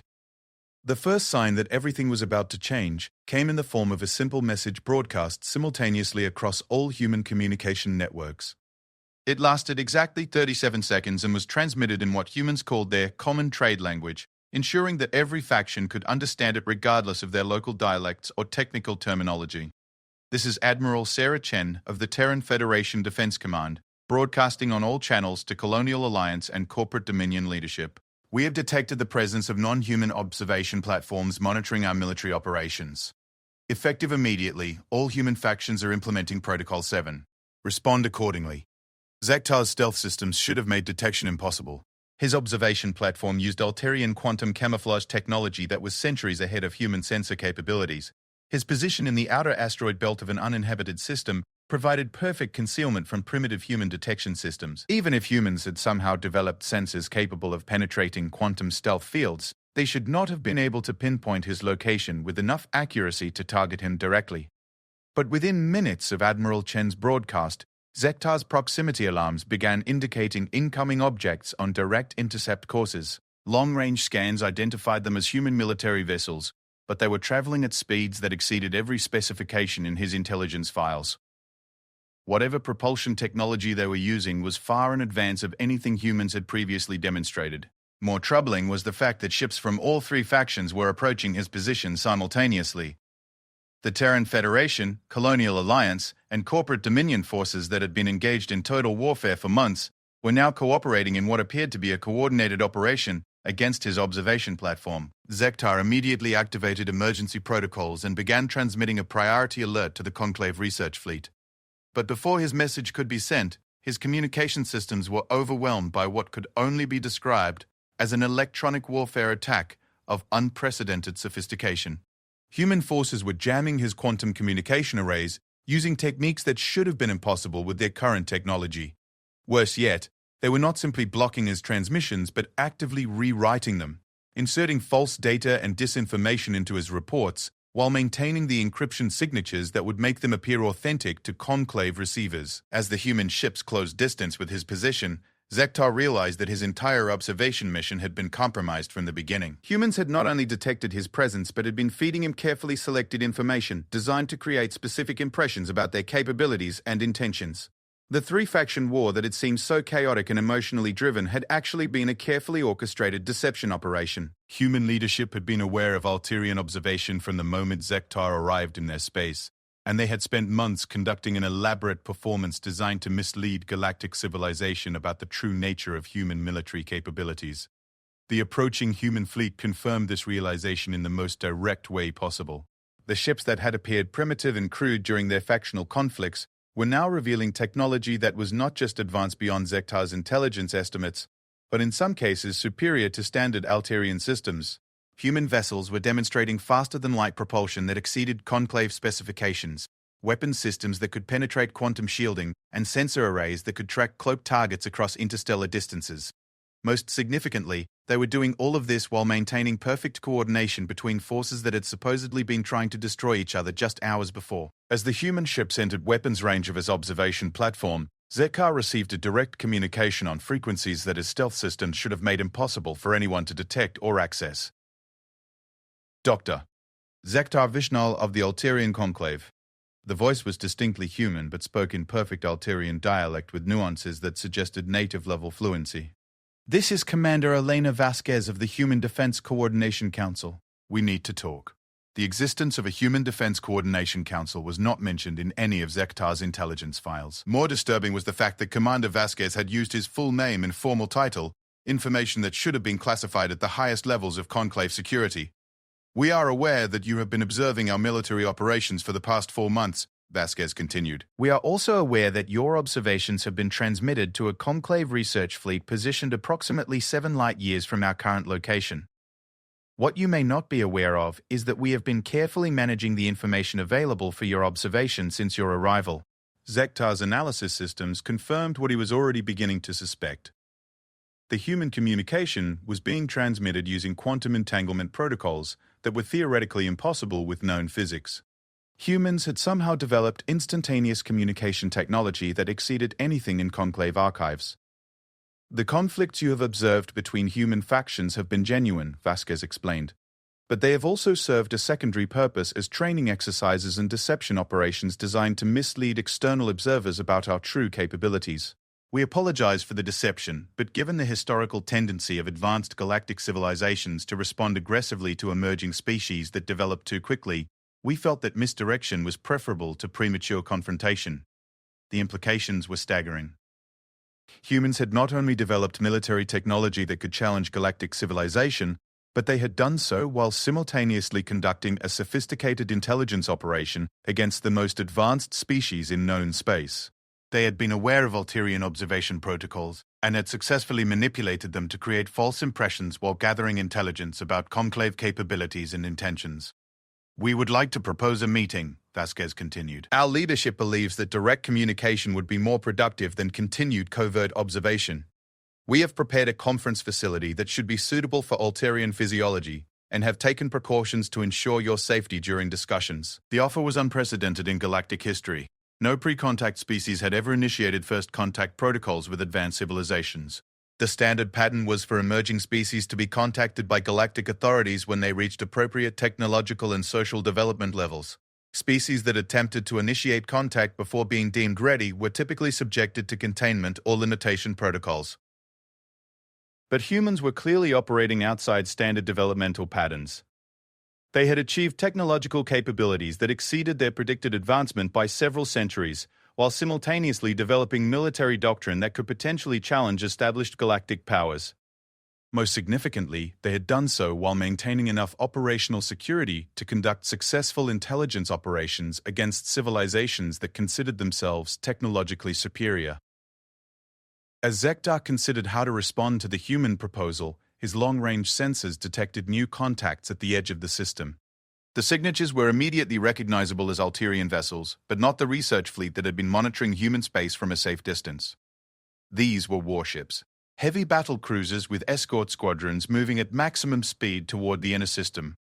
The first sign that everything was about to change came in the form of a simple message broadcast simultaneously across all human communication networks. It lasted exactly 37 seconds and was transmitted in what humans called their common trade language, ensuring that every faction could understand it regardless of their local dialects or technical terminology. This is Admiral Sarah Chen of the Terran Federation Defense Command, broadcasting on all channels to Colonial Alliance and Corporate Dominion leadership. We have detected the presence of non-human observation platforms monitoring our military operations. Effective immediately, all human factions are implementing Protocol 7. Respond accordingly. Zektar's stealth systems should have made detection impossible. His observation platform used Alterian quantum camouflage technology that was centuries ahead of human sensor capabilities. His position in the outer asteroid belt of an uninhabited system provided perfect concealment from primitive human detection systems. Even if humans had somehow developed sensors capable of penetrating quantum stealth fields, they should not have been able to pinpoint his location with enough accuracy to target him directly. But within minutes of Admiral Chen's broadcast, Zektar's proximity alarms began indicating incoming objects on direct intercept courses. Long-range scans identified them as human military vessels, but they were traveling at speeds that exceeded every specification in his intelligence files. Whatever propulsion technology they were using was far in advance of anything humans had previously demonstrated. More troubling was the fact that ships from all three factions were approaching his position simultaneously. The Terran Federation, Colonial Alliance, and Corporate Dominion forces that had been engaged in total warfare for months were now cooperating in what appeared to be a coordinated operation against his observation platform. Zektar immediately activated emergency protocols and began transmitting a priority alert to the Conclave research fleet. But before his message could be sent, his communication systems were overwhelmed by what could only be described as an electronic warfare attack of unprecedented sophistication. Human forces were jamming his quantum communication arrays using techniques that should have been impossible with their current technology. Worse yet, they were not simply blocking his transmissions but actively rewriting them, inserting false data and disinformation into his reports, while maintaining the encryption signatures that would make them appear authentic to Conclave receivers. As the human ships closed distance with his position, Zektar realized that his entire observation mission had been compromised from the beginning. Humans had not only detected his presence, but had been feeding him carefully selected information designed to create specific impressions about their capabilities and intentions. The three-faction war that had seemed so chaotic and emotionally driven had actually been a carefully orchestrated deception operation. Human leadership had been aware of Alterian observation from the moment Zektar arrived in their space, and they had spent months conducting an elaborate performance designed to mislead galactic civilization about the true nature of human military capabilities. The approaching human fleet confirmed this realization in the most direct way possible. The ships that had appeared primitive and crude during their factional conflicts were now revealing technology that was not just advanced beyond Zektar's intelligence estimates, but in some cases superior to standard Alterian systems. Human vessels were demonstrating faster-than-light propulsion that exceeded Conclave specifications, weapon systems that could penetrate quantum shielding, and sensor arrays that could track cloaked targets across interstellar distances. Most significantly, they were doing all of this while maintaining perfect coordination between forces that had supposedly been trying to destroy each other just hours before. As the human ships entered weapons range of his observation platform, Zekar received a direct communication on frequencies that his stealth systems should have made impossible for anyone to detect or access. Dr. Zektar Vishnal of the Alterian Conclave. The voice was distinctly human but spoke in perfect Alterian dialect with nuances that suggested native-level fluency. This is Commander Elena Vasquez of the Human Defense Coordination Council. We need to talk. The existence of a Human Defense Coordination Council was not mentioned in any of Zektar's intelligence files. More disturbing was the fact that Commander Vasquez had used his full name and formal title, information that should have been classified at the highest levels of Conclave security. We are aware that you have been observing our military operations for the past 4 months, Vasquez continued. We are also aware that your observations have been transmitted to a Conclave research fleet positioned approximately 7 light-years from our current location. What you may not be aware of is that we have been carefully managing the information available for your observation since your arrival. Zektar's analysis systems confirmed what he was already beginning to suspect. The human communication was being transmitted using quantum entanglement protocols that were theoretically impossible with known physics. Humans had somehow developed instantaneous communication technology that exceeded anything in Conclave archives. The conflicts you have observed between human factions have been genuine, Vasquez explained, but they have also served a secondary purpose as training exercises and deception operations designed to mislead external observers about our true capabilities. We apologize for the deception, but given the historical tendency of advanced galactic civilizations to respond aggressively to emerging species that develop too quickly, we felt that misdirection was preferable to premature confrontation. The implications were staggering. Humans had not only developed military technology that could challenge galactic civilization, but they had done so while simultaneously conducting a sophisticated intelligence operation against the most advanced species in known space. They had been aware of Alterian observation protocols and had successfully manipulated them to create false impressions while gathering intelligence about Conclave capabilities and intentions. We would like to propose a meeting, Vasquez continued. Our leadership believes that direct communication would be more productive than continued covert observation. We have prepared a conference facility that should be suitable for Alterian physiology and have taken precautions to ensure your safety during discussions. The offer was unprecedented in galactic history. No pre-contact species had ever initiated first contact protocols with advanced civilizations. The standard pattern was for emerging species to be contacted by galactic authorities when they reached appropriate technological and social development levels. Species that attempted to initiate contact before being deemed ready were typically subjected to containment or limitation protocols. But humans were clearly operating outside standard developmental patterns. They had achieved technological capabilities that exceeded their predicted advancement by several centuries, while simultaneously developing military doctrine that could potentially challenge established galactic powers. Most significantly, they had done so while maintaining enough operational security to conduct successful intelligence operations against civilizations that considered themselves technologically superior. As Zektar considered how to respond to the human proposal, his long-range sensors detected new contacts at the edge of the system. The signatures were immediately recognizable as Alterian vessels, but not the research fleet that had been monitoring human space from a safe distance. These were warships, heavy battle cruisers with escort squadrons moving at maximum speed toward the inner system.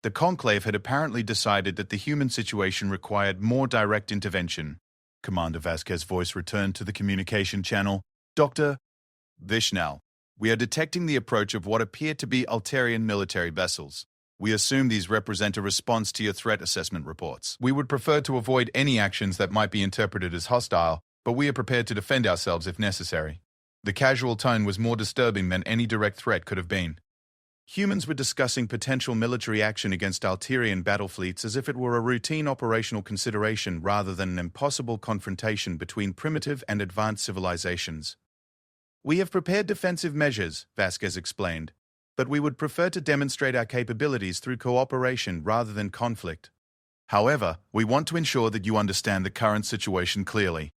The Conclave had apparently decided that the human situation required more direct intervention. Commander Vasquez's voice returned to the communication channel. Doctor, Vishnal, we are detecting the approach of what appear to be Altarian military vessels. We assume these represent a response to your threat assessment reports. We would prefer to avoid any actions that might be interpreted as hostile, but we are prepared to defend ourselves if necessary. The casual tone was more disturbing than any direct threat could have been. Humans were discussing potential military action against Altarian battle fleets as if it were a routine operational consideration rather than an impossible confrontation between primitive and advanced civilizations. We have prepared defensive measures, Vasquez explained, but we would prefer to demonstrate our capabilities through cooperation rather than conflict. However, we want to ensure that you understand the current situation clearly.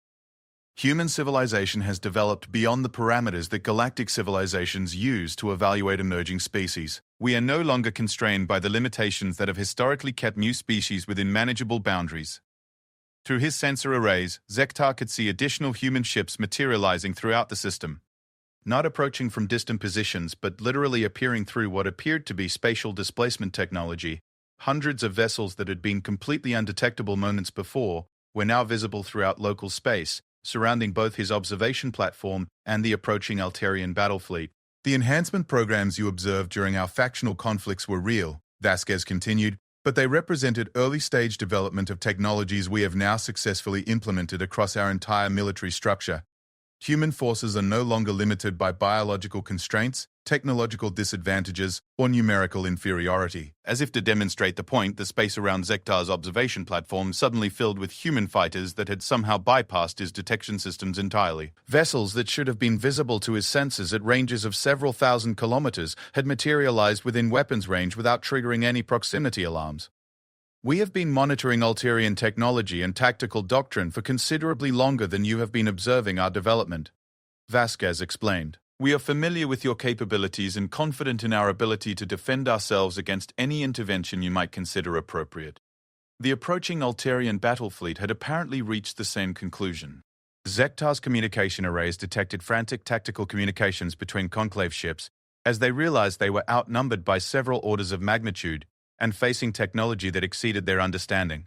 Human civilization has developed beyond the parameters that galactic civilizations use to evaluate emerging species. We are no longer constrained by the limitations that have historically kept new species within manageable boundaries. Through his sensor arrays, Zektar could see additional human ships materializing throughout the system. Not approaching from distant positions but literally appearing through what appeared to be spatial displacement technology, hundreds of vessels that had been completely undetectable moments before were now visible throughout local space, surrounding both his observation platform and the approaching Altarian battle fleet. The enhancement programs you observed during our factional conflicts were real, Vasquez continued, but they represented early-stage development of technologies we have now successfully implemented across our entire military structure. Human forces are no longer limited by biological constraints, technological disadvantages, or numerical inferiority. As if to demonstrate the point, the space around Zektar's observation platform suddenly filled with human fighters that had somehow bypassed his detection systems entirely. Vessels that should have been visible to his sensors at ranges of several thousand kilometers had materialized within weapons range without triggering any proximity alarms. We have been monitoring Altarian technology and tactical doctrine for considerably longer than you have been observing our development, Vasquez explained. We are familiar with your capabilities and confident in our ability to defend ourselves against any intervention you might consider appropriate. The approaching Altarian battle fleet had apparently reached the same conclusion. Zektar's communication arrays detected frantic tactical communications between Conclave ships as they realized they were outnumbered by several orders of magnitude and facing technology that exceeded their understanding.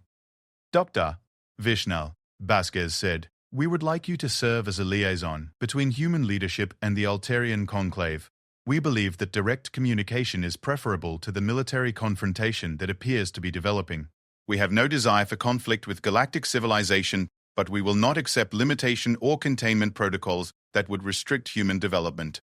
Dr. Vishnal, Vasquez said, we would like you to serve as a liaison between human leadership and the Altarian Conclave. We believe that direct communication is preferable to the military confrontation that appears to be developing. We have no desire for conflict with galactic civilization, but we will not accept limitation or containment protocols that would restrict human development.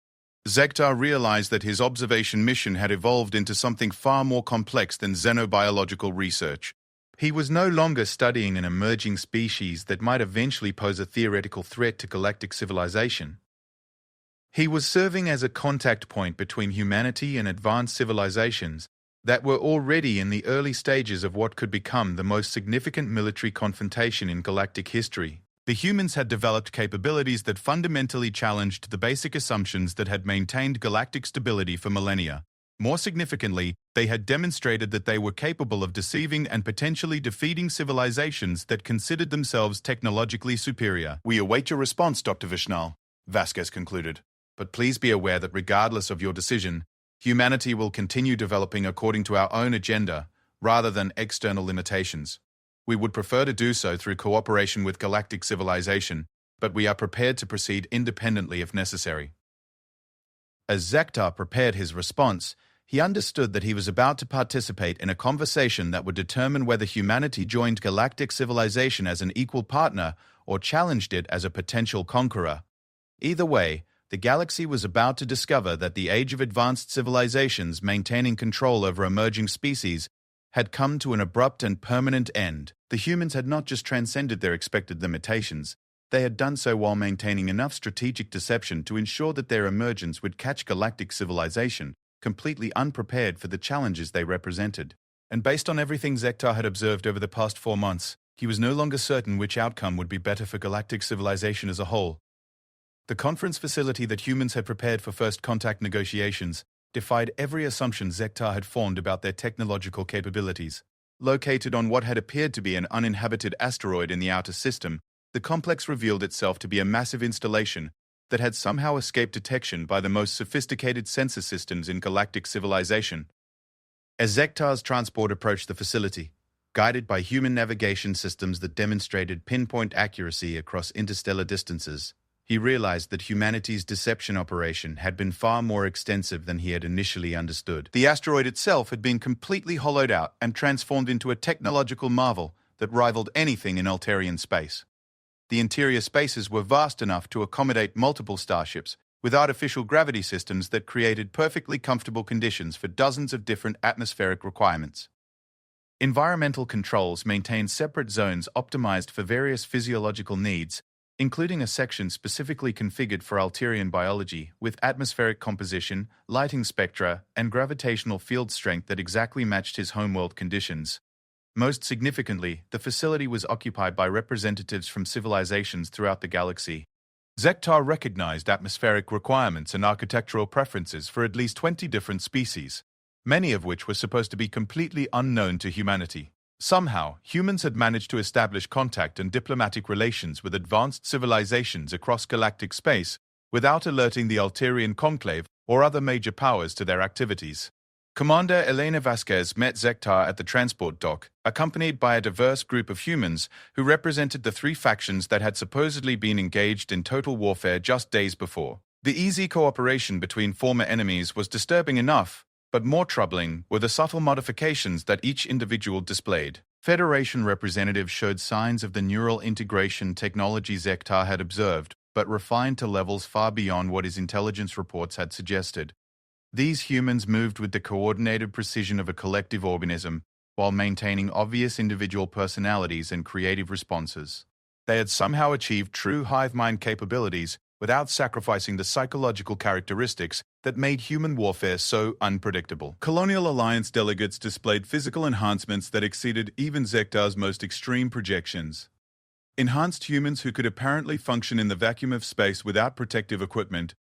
Zektar realized that his observation mission had evolved into something far more complex than xenobiological research. He was no longer studying an emerging species that might eventually pose a theoretical threat to galactic civilization. He was serving as a contact point between humanity and advanced civilizations that were already in the early stages of what could become the most significant military confrontation in galactic history. The humans had developed capabilities that fundamentally challenged the basic assumptions that had maintained galactic stability for millennia. More significantly, they had demonstrated that they were capable of deceiving and potentially defeating civilizations that considered themselves technologically superior. We await your response, Dr. Vishnal, Vasquez concluded. But please be aware that regardless of your decision, humanity will continue developing according to our own agenda, rather than external limitations. We would prefer to do so through cooperation with galactic civilization, but we are prepared to proceed independently if necessary. As Zektar prepared his response, he understood that he was about to participate in a conversation that would determine whether humanity joined galactic civilization as an equal partner or challenged it as a potential conqueror. Either way, the galaxy was about to discover that the age of advanced civilizations maintaining control over emerging species had come to an abrupt and permanent end. The humans had not just transcended their expected limitations, they had done so while maintaining enough strategic deception to ensure that their emergence would catch galactic civilization, completely unprepared for the challenges they represented. And based on everything Zektar had observed over the past 4 months, he was no longer certain which outcome would be better for galactic civilization as a whole. The conference facility that humans had prepared for first contact negotiations defied every assumption Zektar had formed about their technological capabilities. Located on what had appeared to be an uninhabited asteroid in the outer system, the complex revealed itself to be a massive installation that had somehow escaped detection by the most sophisticated sensor systems in galactic civilization. As Zektar's transport approached the facility, guided by human navigation systems that demonstrated pinpoint accuracy across interstellar distances, He realized that humanity's deception operation had been far more extensive than he had initially understood. The asteroid itself had been completely hollowed out and transformed into a technological marvel that rivaled anything in Altarian space. The interior spaces were vast enough to accommodate multiple starships, with artificial gravity systems that created perfectly comfortable conditions for dozens of different atmospheric requirements. Environmental controls maintained separate zones optimized for various physiological needs, including a section specifically configured for Altarian biology with atmospheric composition, lighting spectra, and gravitational field strength that exactly matched his homeworld conditions. Most significantly, the facility was occupied by representatives from civilizations throughout the galaxy. Zektar recognized atmospheric requirements and architectural preferences for at least 20 different species, many of which were supposed to be completely unknown to humanity. Somehow, humans had managed to establish contact and diplomatic relations with advanced civilizations across galactic space without alerting the Altarian Conclave or other major powers to their activities. Commander Elena Vasquez met Zektar at the transport dock, accompanied by a diverse group of humans who represented the three factions that had supposedly been engaged in total warfare just days before. The easy cooperation between former enemies was disturbing enough, but more troubling were the subtle modifications that each individual displayed. Federation representatives showed signs of the neural integration technology Zektar had observed, but refined to levels far beyond what his intelligence reports had suggested. These humans moved with the coordinated precision of a collective organism, while maintaining obvious individual personalities and creative responses. They had somehow achieved true hive mind capabilities without sacrificing the psychological characteristics that made human warfare so unpredictable. Colonial Alliance delegates displayed physical enhancements that exceeded even Zektar's most extreme projections. Enhanced humans who could apparently function in the vacuum of space without protective equipment,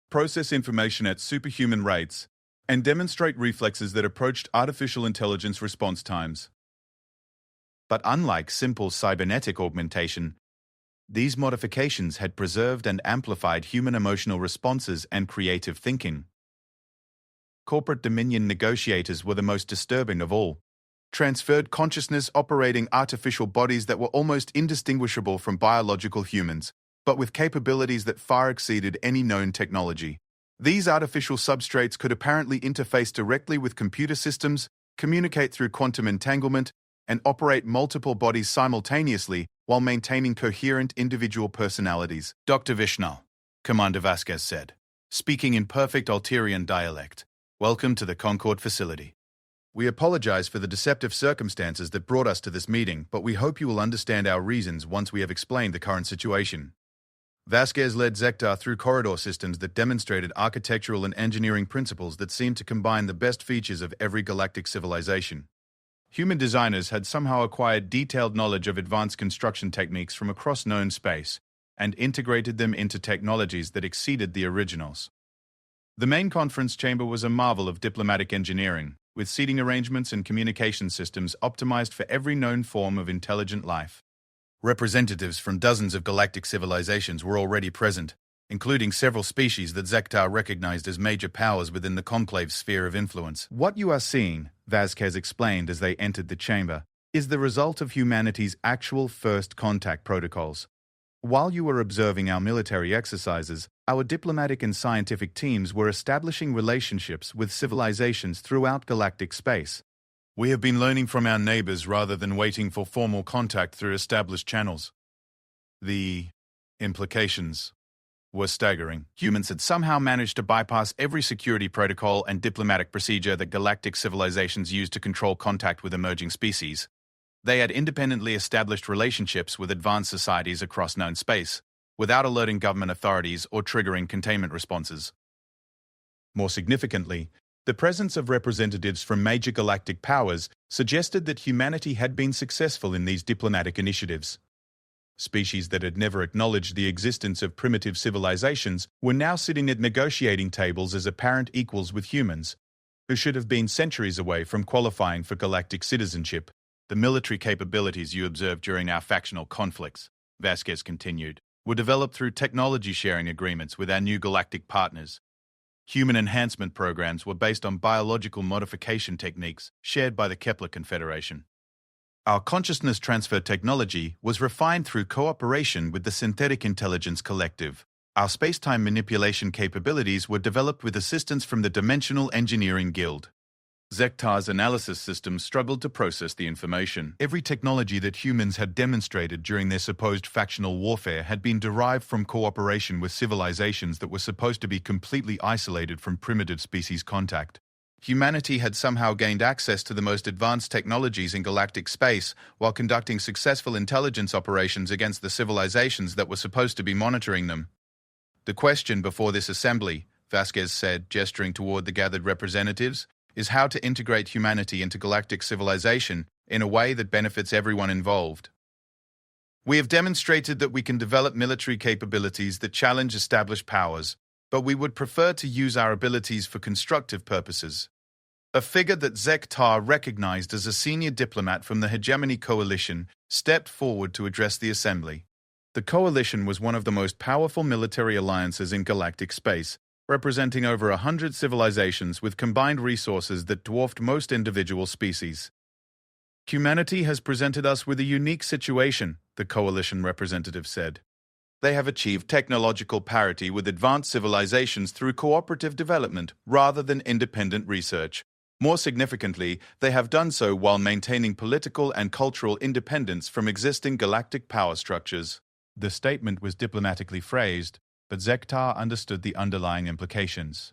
process information at superhuman rates, and demonstrate reflexes that approached artificial intelligence response times. But unlike simple cybernetic augmentation, these modifications had preserved and amplified human emotional responses and creative thinking. Corporate Dominion negotiators were the most disturbing of all. Transferred consciousness operating artificial bodies that were almost indistinguishable from biological humans, but with capabilities that far exceeded any known technology. These artificial substrates could apparently interface directly with computer systems, communicate through quantum entanglement, and operate multiple bodies simultaneously while maintaining coherent individual personalities. Dr. Vishnal, Commander Vasquez said, speaking in perfect Altarian dialect, "Welcome to the Concord facility. We apologize for the deceptive circumstances that brought us to this meeting, but we hope you will understand our reasons once we have explained the current situation." Vasquez led Zektar through corridor systems that demonstrated architectural and engineering principles that seemed to combine the best features of every galactic civilization. Human designers had somehow acquired detailed knowledge of advanced construction techniques from across known space and integrated them into technologies that exceeded the originals. The main conference chamber was a marvel of diplomatic engineering, with seating arrangements and communication systems optimized for every known form of intelligent life. Representatives from dozens of galactic civilizations were already present, including several species that Zektar recognized as major powers within the Conclave's sphere of influence. "What you are seeing," Vasquez explained as they entered the chamber, "is the result of humanity's actual first contact protocols. While you were observing our military exercises, our diplomatic and scientific teams were establishing relationships with civilizations throughout galactic space. We have been learning from our neighbors rather than waiting for formal contact through established channels." The implications were staggering. Humans had somehow managed to bypass every security protocol and diplomatic procedure that galactic civilizations used to control contact with emerging species. They had independently established relationships with advanced societies across known space, without alerting government authorities or triggering containment responses. More significantly, the presence of representatives from major galactic powers suggested that humanity had been successful in these diplomatic initiatives. Species that had never acknowledged the existence of primitive civilizations were now sitting at negotiating tables as apparent equals with humans, who should have been centuries away from qualifying for galactic citizenship. "The military capabilities you observed during our factional conflicts," Vasquez continued, "were developed through technology sharing agreements with our new galactic partners. Human enhancement programs were based on biological modification techniques shared by the Kepler Confederation. Our consciousness transfer technology was refined through cooperation with the Synthetic Intelligence Collective. Our space-time manipulation capabilities were developed with assistance from the Dimensional Engineering Guild. Zektar's analysis system struggled to process the information. Every technology that humans had demonstrated during their supposed factional warfare had been derived from cooperation with civilizations that were supposed to be completely isolated from primitive species contact. Humanity had somehow gained access to the most advanced technologies in galactic space while conducting successful intelligence operations against the civilizations that were supposed to be monitoring them. The question before this assembly, Vasquez said, gesturing toward the gathered representatives, is how to integrate humanity into galactic civilization in a way that benefits everyone involved. We have demonstrated that we can develop military capabilities that challenge established powers, but we would prefer to use our abilities for constructive purposes. A figure that Zektar recognized as a senior diplomat from the Hegemony Coalition stepped forward to address the assembly. The coalition was one of the most powerful military alliances in galactic space, representing over 100 civilizations with combined resources that dwarfed most individual species. Humanity has presented us with a unique situation, the coalition representative said. They have achieved technological parity with advanced civilizations through cooperative development rather than independent research. More significantly, they have done so while maintaining political and cultural independence from existing galactic power structures. The statement was diplomatically phrased, but Zektar understood the underlying implications.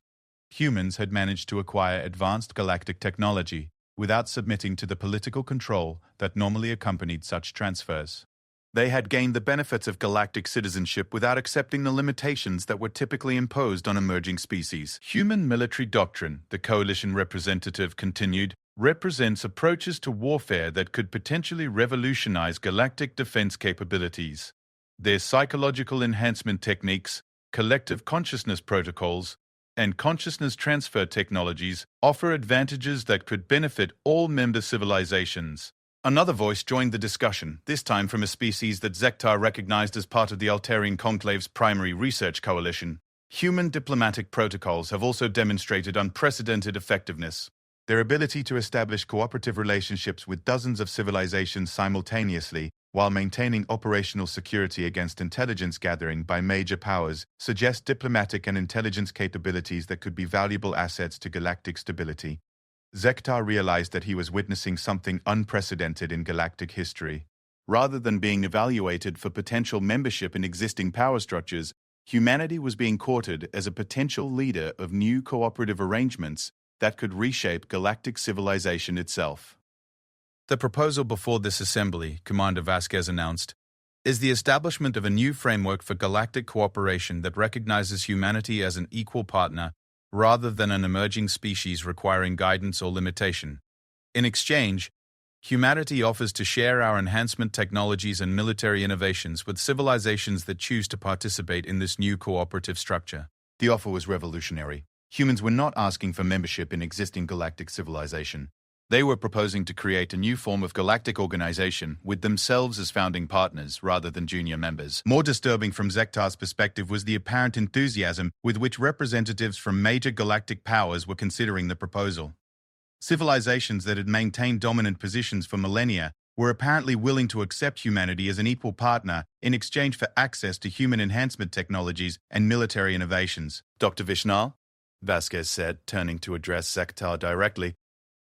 Humans had managed to acquire advanced galactic technology without submitting to the political control that normally accompanied such transfers. They had gained the benefits of galactic citizenship without accepting the limitations that were typically imposed on emerging species. Human military doctrine, the coalition representative continued, represents approaches to warfare that could potentially revolutionize galactic defense capabilities. Their psychological enhancement techniques, collective consciousness protocols, and consciousness transfer technologies offer advantages that could benefit all member civilizations. Another voice joined the discussion, this time from a species that Zektar recognized as part of the Altarian Conclave's primary research coalition. Human diplomatic protocols have also demonstrated unprecedented effectiveness. Their ability to establish cooperative relationships with dozens of civilizations simultaneously while maintaining operational security against intelligence gathering by major powers suggests diplomatic and intelligence capabilities that could be valuable assets to galactic stability. Zektar realized that he was witnessing something unprecedented in galactic history. Rather than being evaluated for potential membership in existing power structures, humanity was being courted as a potential leader of new cooperative arrangements that could reshape galactic civilization itself. The proposal before this assembly, Commander Vasquez announced, is the establishment of a new framework for galactic cooperation that recognizes humanity as an equal partner rather than an emerging species requiring guidance or limitation. In exchange, humanity offers to share our enhancement technologies and military innovations with civilizations that choose to participate in this new cooperative structure. The offer was revolutionary. Humans were not asking for membership in existing galactic civilization. They were proposing to create a new form of galactic organization with themselves as founding partners rather than junior members. More disturbing from Zektar's perspective was the apparent enthusiasm with which representatives from major galactic powers were considering the proposal. Civilizations that had maintained dominant positions for millennia were apparently willing to accept humanity as an equal partner in exchange for access to human enhancement technologies and military innovations. Dr. Vishnal, Vasquez said, turning to address Zektar directly,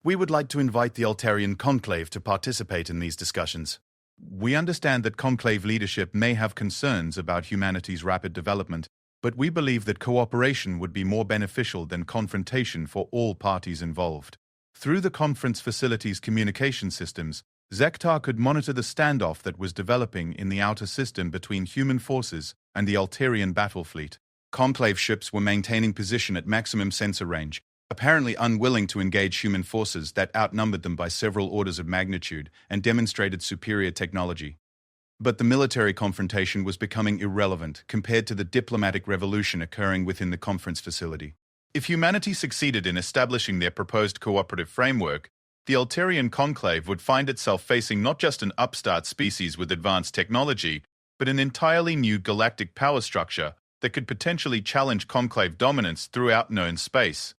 we would like to invite the Altarian Conclave to participate in these discussions. We understand that Conclave leadership may have concerns about humanity's rapid development, but we believe that cooperation would be more beneficial than confrontation for all parties involved. Through the conference facility's communication systems, Zektar could monitor the standoff that was developing in the outer system between human forces and the Altarian battle fleet. Conclave ships were maintaining position at maximum sensor range, apparently unwilling to engage human forces that outnumbered them by several orders of magnitude and demonstrated superior technology. But the military confrontation was becoming irrelevant compared to the diplomatic revolution occurring within the conference facility. If humanity succeeded in establishing their proposed cooperative framework, the Altarian Conclave would find itself facing not just an upstart species with advanced technology, but an entirely new galactic power structure that could potentially challenge Conclave dominance throughout known space.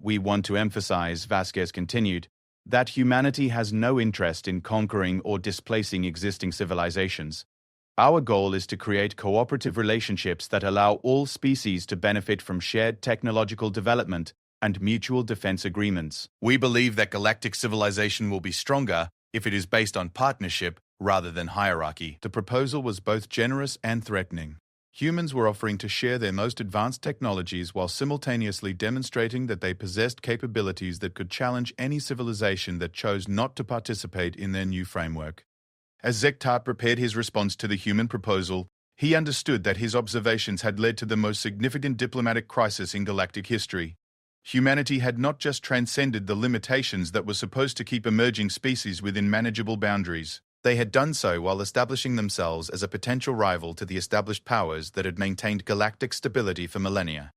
We want to emphasize, Vasquez continued, that humanity has no interest in conquering or displacing existing civilizations. Our goal is to create cooperative relationships that allow all species to benefit from shared technological development and mutual defense agreements. We believe that galactic civilization will be stronger if it is based on partnership rather than hierarchy. The proposal was both generous and threatening. Humans were offering to share their most advanced technologies while simultaneously demonstrating that they possessed capabilities that could challenge any civilization that chose not to participate in their new framework. As Zektar prepared his response to the human proposal, he understood that his observations had led to the most significant diplomatic crisis in galactic history. Humanity had not just transcended the limitations that were supposed to keep emerging species within manageable boundaries. They had done so while establishing themselves as a potential rival to the established powers that had maintained galactic stability for millennia.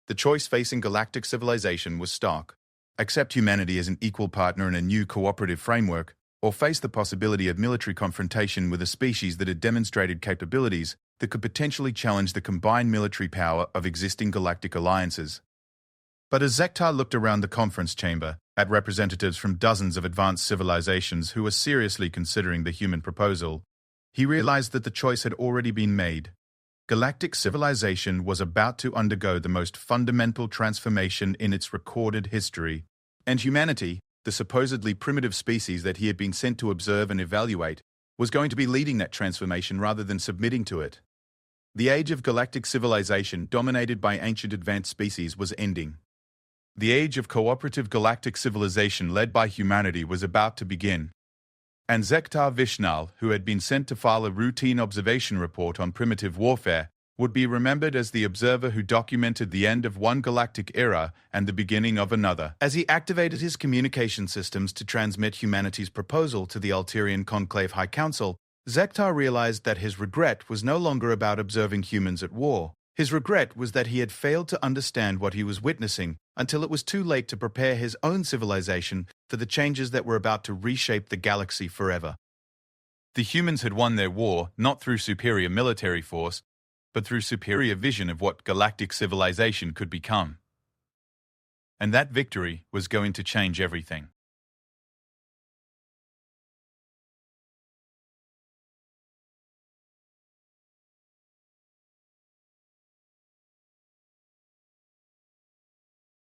The choice facing galactic civilization was stark. Accept humanity as an equal partner in a new cooperative framework, or face the possibility of military confrontation with a species that had demonstrated capabilities that could potentially challenge the combined military power of existing galactic alliances. But as Zektar looked around the conference chamber, at representatives from dozens of advanced civilizations who were seriously considering the human proposal, he realized that the choice had already been made. Galactic civilization was about to undergo the most fundamental transformation in its recorded history, and humanity, the supposedly primitive species that he had been sent to observe and evaluate, was going to be leading that transformation rather than submitting to it. The age of galactic civilization, dominated by ancient advanced species, was ending. The age of cooperative galactic civilization led by humanity was about to begin. And Zektar Vishnal, who had been sent to file a routine observation report on primitive warfare, would be remembered as the observer who documented the end of one galactic era and the beginning of another. As he activated his communication systems to transmit humanity's proposal to the Alterian Conclave High Council, Zektar realized that his regret was no longer about observing humans at war. His regret was that he had failed to understand what he was witnessing until it was too late to prepare his own civilization for the changes that were about to reshape the galaxy forever. The humans had won their war not through superior military force, but through superior vision of what galactic civilization could become. And that victory was going to change everything.